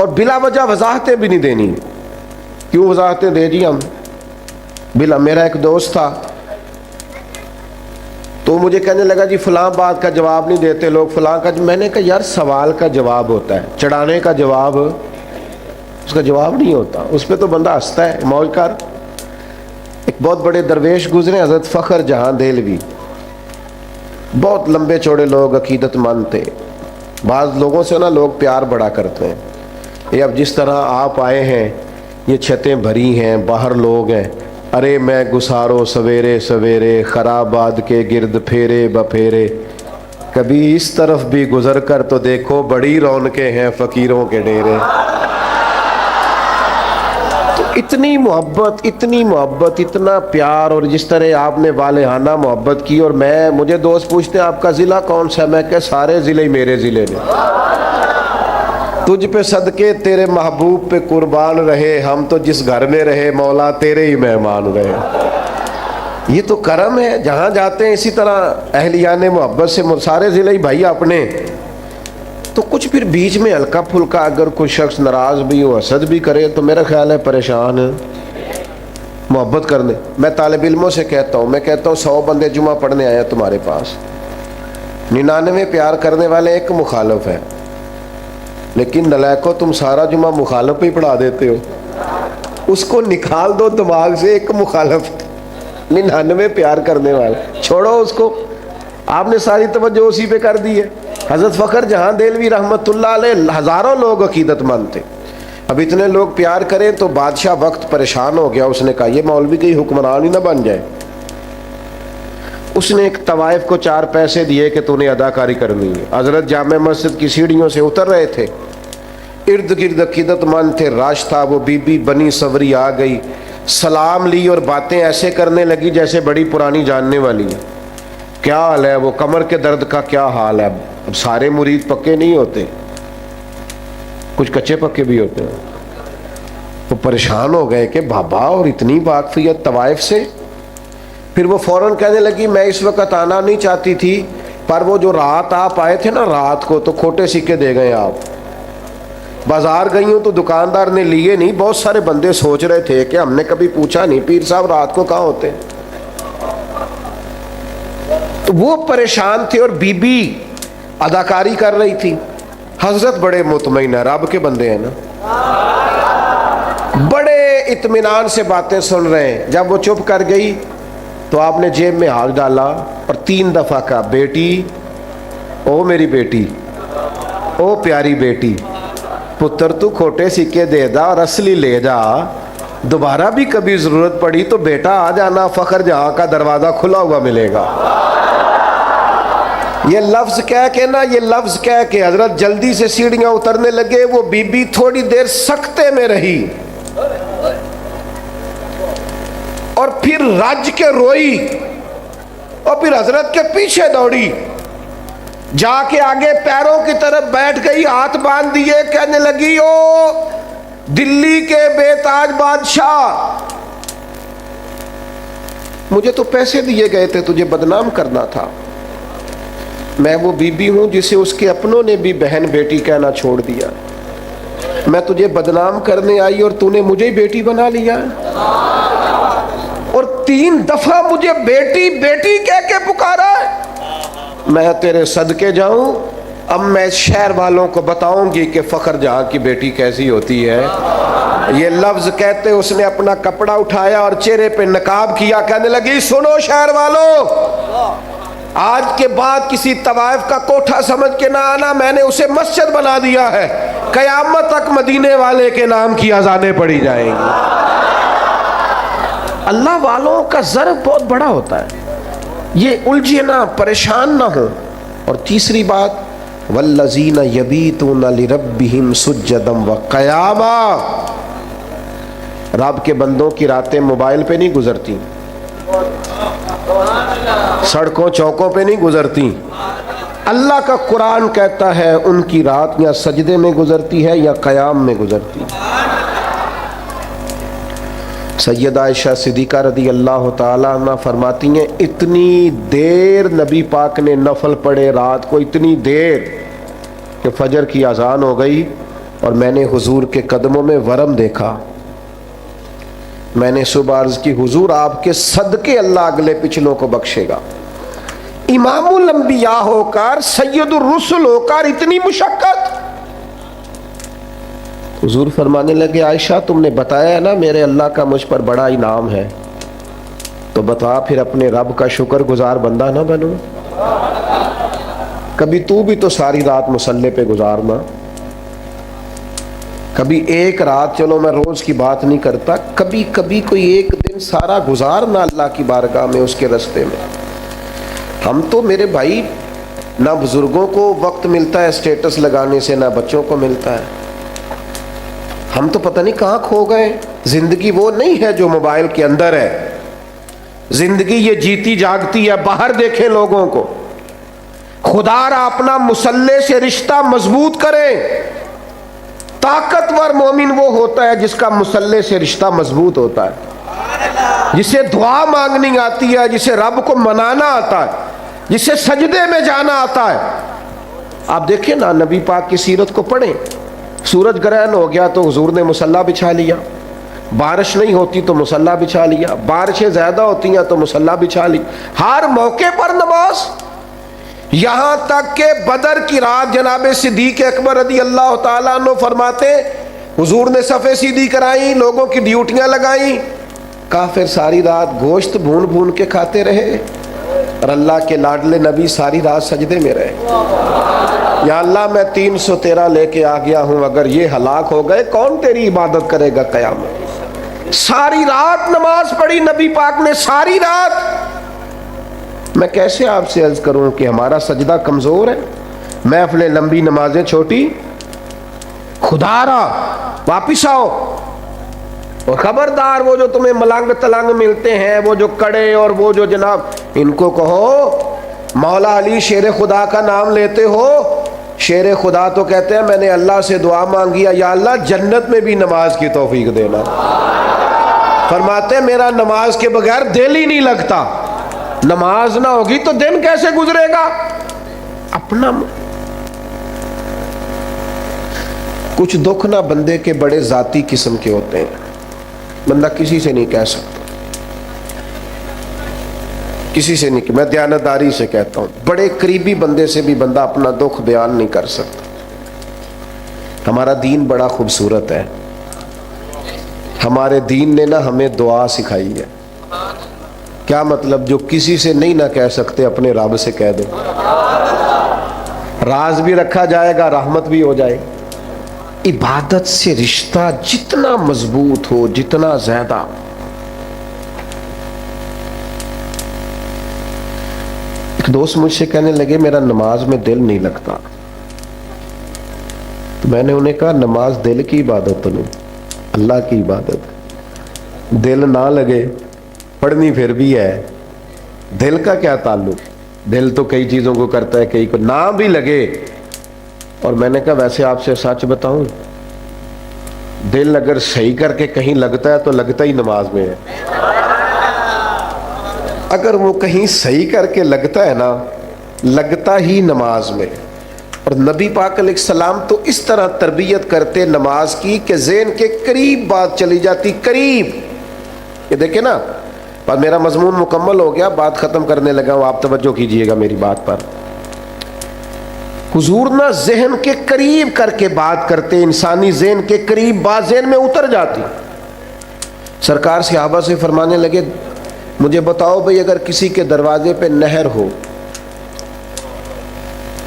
[SPEAKER 3] اور بلا وجہ وضاحتیں بھی نہیں دینی. کیوں وضاحتیں دے جی ہم؟ بلا میرا ایک دوست تھا تو مجھے کہنے لگا جی فلاں بات کا جواب نہیں دیتے لوگ, فلاں کا. میں نے کہا یار سوال کا جواب ہوتا ہے, چڑھانے کا جواب اس کا جواب نہیں ہوتا, اس پہ تو بندہ ہنستا ہے موج کر. ایک بہت بڑے درویش گزرے حضرت فخر جہاں دہلوی, بہت لمبے چوڑے لوگ, عقیدت مند تھے. بعض لوگوں سے نا لوگ پیار بڑا کرتے ہیں. یہ اب جس طرح آپ آئے ہیں, یہ چھتیں بھری ہیں, باہر لوگ ہیں, ارے میں گسارو سویرے سویرے خرابات کے گرد پھیرے بپھیرے, کبھی اس طرف بھی گزر کر تو دیکھو بڑی رونقیں ہیں فقیروں کے ڈیرے. تو اتنی محبت اتنا پیار, اور جس طرح آپ نے والہانہ محبت کی. اور مجھے دوست پوچھتے ہیں آپ کا ضلع کون سا ہے, میں کہ سارے ضلع ہی میرے ضلع نے. تجھ پہ صدقے تیرے محبوب پہ قربان رہے, ہم تو جس گھر میں رہے مولا تیرے ہی مہمان رہے. یہ تو کرم ہے, جہاں جاتے ہیں اسی طرح اہلیان محبت سے سارے ضلع ہی بھائی اپنے. تو کچھ پھر بیچ میں ہلکا پھلکا اگر کوئی شخص ناراض بھی ہو, حسد بھی کرے, تو میرا خیال ہے پریشان ہے محبت کرنے. میں طالب علموں سے کہتا ہوں, میں کہتا ہوں 100 بندے جمعہ پڑھنے آئے تمہارے پاس, 99 پیار کرنے والے, ایک مخالف ہے. لیکن نلائکو تم سارا جمعہ مخالف پہ ہی پڑھا دیتے ہو. اس کو نکال دو دماغ سے, ایک مخالف 99 پیار کرنے والا, چھوڑو اس کو. آپ نے ساری توجہ اسی پہ کر دی ہے. حضرت فخر جہاں دہلوی رحمت اللہ علیہ, ہزاروں لوگ عقیدت مند تھے. اب اتنے لوگ پیار کریں تو بادشاہ وقت پریشان ہو گیا. اس نے کہا یہ مولوی کہیں حکمران ہی نہ بن جائے. اس نے ایک طوائف کو 4 پیسے دیے کہ تو نے اداکاری کرنی ہے. حضرت جامع مسجد کی سیڑھیوں سے اتر رہے تھے, ارد گرد عقیدت مند تھے, راش تھا. وہ بی بی بنی سوری آ گئی, سلام لی اور باتیں ایسے کرنے لگی جیسے بڑی پرانی جاننے والی ہے. کیا حال ہے, وہ کمر کے درد کا کیا حال ہے. اب سارے مرید پکے نہیں ہوتے, کچھ کچے پکے بھی ہوتے ہیں. وہ پریشان ہو گئے کہ بابا, اور اتنی واقفیت طوائف سے. پھر وہ فوراً کہنے لگی میں اس وقت آنا نہیں چاہتی تھی, پر وہ جو رات آپ آئے تھے نا رات کو, تو کھوٹے سکے دے گئے آپ. بازار گئی ہوں تو دکاندار نے لیے نہیں. بہت سارے بندے سوچ رہے تھے کہ ہم نے کبھی پوچھا نہیں پیر صاحب رات کو کہاں ہوتے. تو وہ پریشان تھے, اور بی بی اداکاری کر رہی تھی. حضرت بڑے مطمئن ہیں, رب کے بندے ہیں نا, بڑے اطمینان سے باتیں سن رہے ہیں. جب وہ چپ کر گئی تو آپ نے جیب میں ہاتھ ڈالا اور 3 دفعہ کہا بیٹی, او میری بیٹی, او پیاری بیٹی, پتر تو کھوٹے سکے دے دا اور اصلی لے جا. دوبارہ بھی کبھی ضرورت پڑی تو بیٹا آ جانا, فخر جہاں کا دروازہ کھلا ہوا ملے گا. یہ لفظ کہہ کے نا, یہ لفظ کہہ کے حضرت جلدی سے سیڑھیاں اترنے لگے. وہ بی بی تھوڑی دیر سکتے میں رہی اور پھر رج کے روئی, اور پھر حضرت کے پیچھے دوڑی, جا کے آگے پیروں کی طرف بیٹھ گئی, ہاتھ باندھ دیے, کہنے لگی او دلی کے بے تاج بادشاہ, مجھے تو پیسے دیے گئے تھے تجھے بدنام کرنا تھا. میں وہ بی بی ہوں جسے اس کے اپنوں نے بھی بہن بیٹی کہنا چھوڑ دیا. میں تجھے بدنام کرنے آئی اور تو نے مجھے ہی بیٹی بنا لیا, اور 3 دفعہ مجھے بیٹی بیٹی کہہ کے پکارا. میں تیرے صدقے جاؤں, اب میں شہر والوں کو بتاؤں گی کہ فخر جہاں کی بیٹی کیسی ہوتی ہے. یہ لفظ کہتے اس نے اپنا کپڑا اٹھایا اور چہرے پہ نقاب کیا, کہنے لگی سنو شہر والوں, آج کے بعد کسی طوائف کا کوٹھا سمجھ کے نہ آنا, میں نے اسے مسجد بنا دیا ہے. قیامت تک مدینے والے کے نام کی اذانیں پڑھی جائیں گی. اللہ والوں کا ضرب بہت بڑا ہوتا ہے, یہ الجھے نہ, پریشان نہ ہو. اور تیسری بات, والذین یبیتون لربہم سجدا وقیاما, رب کے بندوں کی راتیں موبائل پہ نہیں گزرتی, سڑکوں چوکوں پہ نہیں گزرتی. اللہ کا قرآن کہتا ہے ان کی رات یا سجدے میں گزرتی ہے یا قیام میں گزرتی. سیدہ عائشہ صدیقہ رضی اللہ تعالیٰ عنہ فرماتی ہیں اتنی دیر نبی پاک نے نفل پڑھے رات کو, اتنی دیر کہ فجر کی اذان ہو گئی اور میں نے حضور کے قدموں میں ورم دیکھا. میں نے صبح عرض کی حضور آپ کے صدقے اللہ اگلے پچھلوں کو بخشے گا. امام الانبیاء ہو کر سید الرسل ہو کر اتنی مشقت. حضور فرمانے لگے عائشہ تم نے بتایا ہے نا میرے اللہ کا مجھ پر بڑا انعام ہے, تو بتا پھر اپنے رب کا شکر گزار بندہ نہ بنوں. کبھی تو بھی تو ساری رات مصلی پہ گزارنا, کبھی ایک رات, چلو میں روز کی بات نہیں کرتا, کبھی کبھی کوئی ایک دن سارا گزارنا اللہ کی بارگاہ میں اس کے راستے میں. ہم تو میرے بھائی نہ بزرگوں کو وقت ملتا ہے اسٹیٹس لگانے سے, نہ بچوں کو ملتا ہے. ہم تو پتہ نہیں کہاں کھو گئے. زندگی وہ نہیں ہے جو موبائل کے اندر ہے, زندگی یہ جیتی جاگتی ہے. باہر دیکھیں لوگوں کو. خدا را اپنا مصلی سے رشتہ مضبوط کریں. طاقتور مومن وہ ہوتا ہے جس کا مصلی سے رشتہ مضبوط ہوتا ہے, جسے دعا مانگنی آتی ہے, جسے رب کو منانا آتا ہے, جسے سجدے میں جانا آتا ہے. آپ دیکھیں نا نبی پاک کی سیرت کو پڑھیں. سورج گرہن ہو گیا تو حضور نے مصلی بچھا لیا, بارش نہیں ہوتی تو مصلی بچھا لیا, بارشیں زیادہ ہوتی ہیں تو مصلی بچھا لی. ہر موقع پر نماز. یہاں تک کہ بدر کی رات جناب صدیق اکبر رضی اللہ تعالیٰ عنہ فرماتے حضور نے صفیں سیدھی کرائی, لوگوں کی ڈیوٹیاں لگائیں, کافر ساری رات گوشت بھون بھون کے کھاتے رہے, اور اللہ کے لاڈلے نبی ساری رات سجدے میں رہے. یا اللہ میں 313 لے کے آ گیا ہوں, اگر یہ ہلاک ہو گئے کون تیری عبادت کرے گا قیامت. ساری رات نماز پڑھی نبی پاک نے, ساری رات. میں کیسے آپ سے عرض کروں کہ ہمارا سجدہ کمزور ہے, محفلیں لمبی نمازیں چھوٹی. خدا را واپس آؤ, اور خبردار وہ جو تمہیں ملنگ تلنگ ملتے ہیں, وہ جو کڑے اور وہ جو جناب, ان کو کہو مولا علی شیر خدا کا نام لیتے ہو. شیر خدا تو کہتے ہیں میں نے اللہ سے دعا مانگی یا اللہ جنت میں بھی نماز کی توفیق دینا. فرماتے ہیں میرا نماز کے بغیر دل ہی نہیں لگتا. نماز نہ ہوگی تو دن کیسے گزرے گا. اپنا کچھ دکھ نہ بندے کے بڑے ذاتی قسم کے ہوتے ہیں, بندہ کسی سے نہیں کہہ سکتا, کسی سے نہیں. میں دیانتداری سے کہتا ہوں, بڑے قریبی بندے سے بھی بندہ اپنا دکھ بیان نہیں کر سکتا. ہمارا دین بڑا خوبصورت ہے. ہمارے دین نے نا ہمیں دعا سکھائی ہے. کیا مطلب؟ جو کسی سے نہیں نہ کہہ سکتے اپنے رب سے کہہ دو. راز بھی رکھا جائے گا, رحمت بھی ہو جائے گی. عبادت سے رشتہ جتنا مضبوط ہو, جتنا زیادہ. ایک دوست مجھ سے کہنے لگے میرا نماز میں دل نہیں لگتا. تو میں نے انہیں کہا نماز دل کی عبادت تو نہیں, اللہ کی عبادت. دل نہ لگے پڑھنی پھر بھی ہے, دل کا کیا تعلق. دل تو کئی چیزوں کو کرتا ہے, کئی کو نہ بھی لگے. اور میں نے کہا ویسے آپ سے سچ بتاؤں, دل اگر صحیح کر کے کہیں لگتا ہے تو لگتا ہی نماز میں ہے. اگر وہ کہیں صحیح کر کے لگتا ہے نا, لگتا ہی نماز میں. اور نبی پاک علیہ السلام تو اس طرح تربیت کرتے نماز کی کہ ذہن کے قریب بات چلی جاتی, قریب. یہ دیکھیں نا, پر میرا مضمون مکمل ہو گیا, بات ختم کرنے لگا ہوں, آپ توجہ کیجئے گا میری بات پر. حضور نہ ذہن کے قریب کر کے بات کرتے, انسانی ذہن کے قریب بات ذہن میں اتر جاتی. سرکار صحابہ سے فرمانے لگے مجھے بتاؤ بھئی اگر کسی کے دروازے پہ نہر ہو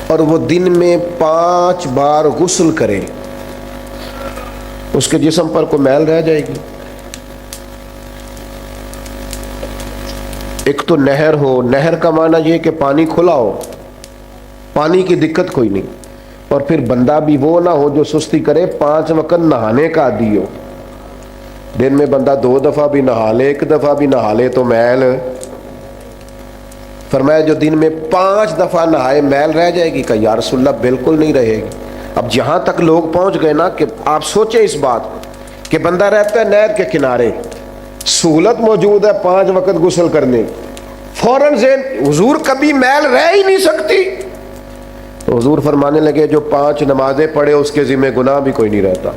[SPEAKER 3] اور وہ دن میں 5 بار غسل کرے, اس کے جسم پر کوئی میل رہ جائے گی؟ ایک تو نہر ہو, نہر کا معنی یہ کہ پانی کھلا ہو, پانی کی دقت کوئی نہیں. اور پھر بندہ بھی وہ نہ ہو جو سستی کرے, 5 وقت نہانے کا عادی ہو. دن میں بندہ 2 دفعہ بھی نہا لے, 1 دفعہ بھی نہا لے تو میل. فرمایا جو دن میں 5 دفعہ نہائے میل رہ جائے گی؟ کہ یا رسول اللہ بالکل نہیں رہے گی. اب جہاں تک لوگ پہنچ گئے نا کہ آپ سوچیں اس بات کہ بندہ رہتا ہے نہر کے کنارے, سہولت موجود ہے 5 وقت غسل کرنے, فوراً ذہن حضور کبھی میل رہ ہی نہیں سکتی. تو حضور فرمانے لگے جو 5 نمازیں پڑھے اس کے ذمہ گناہ بھی کوئی نہیں رہتا،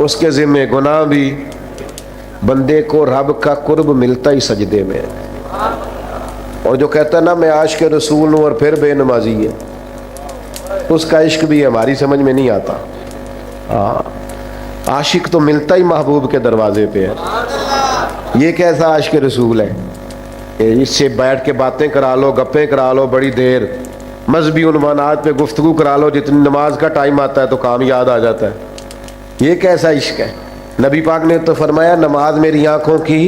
[SPEAKER 3] اس کے ذمہ گناہ بھی، بندے کو رب کا قرب ملتا ہی سجدے میں ہے۔ اور جو کہتا ہے نا میں عاشق رسول ہوں اور پھر بے نمازی ہے، اس کا عشق بھی ہماری سمجھ میں نہیں آتا۔ عاشق تو ملتا ہی محبوب کے دروازے پہ ہے، یہ کیسا عاشق رسول ہے؟ اس سے بیٹھ کے باتیں کرا لو، گپیں کرا لو بڑی دیر، مذہبی عنوانات پہ گفتگو کرا لو، جتنی نماز کا ٹائم آتا ہے تو کام یاد آ جاتا ہے، یہ کیسا عشق ہے؟ نبی پاک نے تو فرمایا نماز میری آنکھوں کی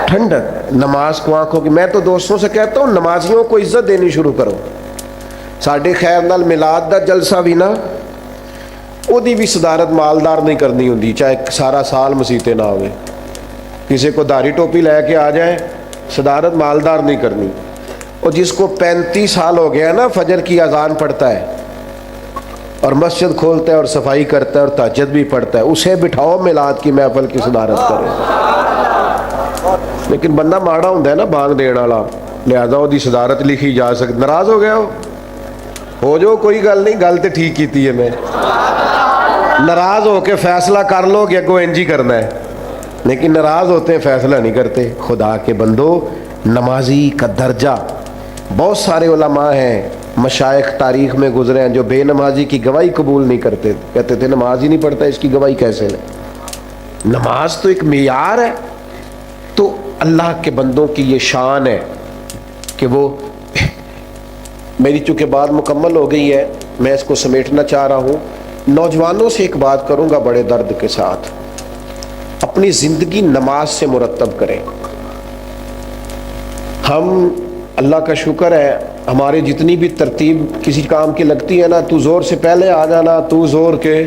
[SPEAKER 3] ٹھنڈک، نماز کو آنکھوں کی۔ میں تو دوستوں سے کہتا ہوں نمازیوں کو عزت دینی شروع کرو۔ ساڈے خیر نال میلاد دا جلسہ بھی نا وہی بھی صدارت مالدار نہیں کرنی ہوندی، چاہے سارا سال مسیطے نہ ہوئے، کسی کو داڑھی ٹوپی لے کے آ جائے، صدارت مالدار نہیں کرنی۔ اور جس کو 35 سال ہو گیا نا فجر کی اذان پڑھتا ہے اور مسجد کھولتا ہے اور صفائی کرتا ہے اور تہجد بھی پڑھتا ہے، اسے بٹھاؤ میلاد کی محفل کی صدارت کرے۔ لیکن بندہ ماڑا ہوندا ہے نا بانگ دین والا، لہذا وہ دی صدارت لکھی جا سکتی۔ ناراض ہو گیا ہو جو، کوئی گل نہیں، گل تے ٹھیک کیتی ہے میں، ناراض ہو کے فیصلہ کر لو کہ اگوں انج ہی کرنا ہے، لیکن ناراض ہوتے ہیں فیصلہ نہیں کرتے۔ خدا کے بندو، نمازی کا درجہ، بہت سارے علماء ہیں مشائخ تاریخ میں گزرے ہیں جو بے نمازی کی گواہی قبول نہیں کرتے، کہتے تھے نماز ہی نہیں پڑھتا، اس کی گواہی کیسے لیں؟ نماز تو ایک معیار ہے۔ تو اللہ کے بندوں کی یہ شان ہے کہ وہ، میری چونکہ بات مکمل ہو گئی ہے، میں اس کو سمیٹنا چاہ رہا ہوں۔ نوجوانوں سے ایک بات کروں گا بڑے درد کے ساتھ، اپنی زندگی نماز سے مرتب کریں۔ ہم، اللہ کا شکر ہے، ہماری جتنی بھی ترتیب کسی کام کی لگتی ہے نا، تو زور سے پہلے آ جانا، تو زور کے،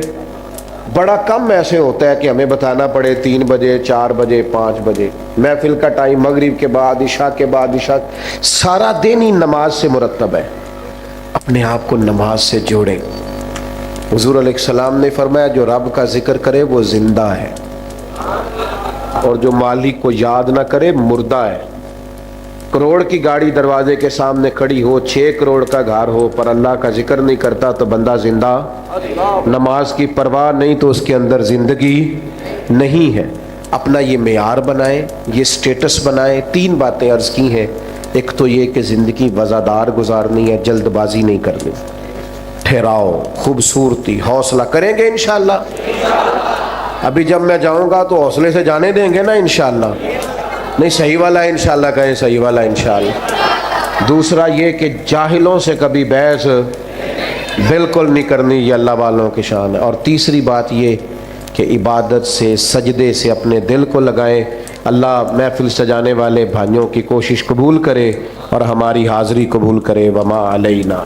[SPEAKER 3] بڑا کم ایسے ہوتا ہے کہ ہمیں بتانا پڑے 3 بجے 4 بجے 5 بجے محفل کا ٹائم، مغرب کے بعد، عشاء کے بعد، عشاء سارا دن ہی نماز سے مرتب ہے۔ اپنے آپ کو نماز سے جوڑیں۔ حضور علیہ السلام نے فرمایا جو رب کا ذکر کرے وہ زندہ ہے، اور جو مالک کو یاد نہ کرے مردہ ہے۔ کروڑ کی گاڑی دروازے کے سامنے کھڑی ہو، 6 کروڑ کا گھر ہو، پر اللہ کا ذکر نہیں کرتا تو بندہ زندہ، نماز کی پرواہ نہیں تو اس کے اندر زندگی نہیں ہے۔ اپنا یہ معیار بنائیں، یہ سٹیٹس بنائیں۔ 3 باتیں عرض کی ہیں، ایک تو یہ کہ زندگی وزادار گزارنی ہے، جلد بازی نہیں کرنی، ٹھہراؤ، خوبصورتی، حوصلہ کریں گے انشاءاللہ۔ ابھی جب میں جاؤں گا تو حوصلے سے جانے دیں گے نا انشاءاللہ، نہیں صحیح والا انشاءاللہ کہیں، صحیح والا انشاءاللہ۔ دوسرا یہ کہ جاہلوں سے کبھی بحث بالکل نہیں کرنی، یہ اللہ والوں کی شان ہے۔ اور تیسری بات یہ کہ عبادت سے، سجدے سے اپنے دل کو لگائیں۔ اللہ محفل سجانے والے بھائیوں کی کوشش قبول کرے اور ہماری حاضری قبول کرے۔ وما علینا۔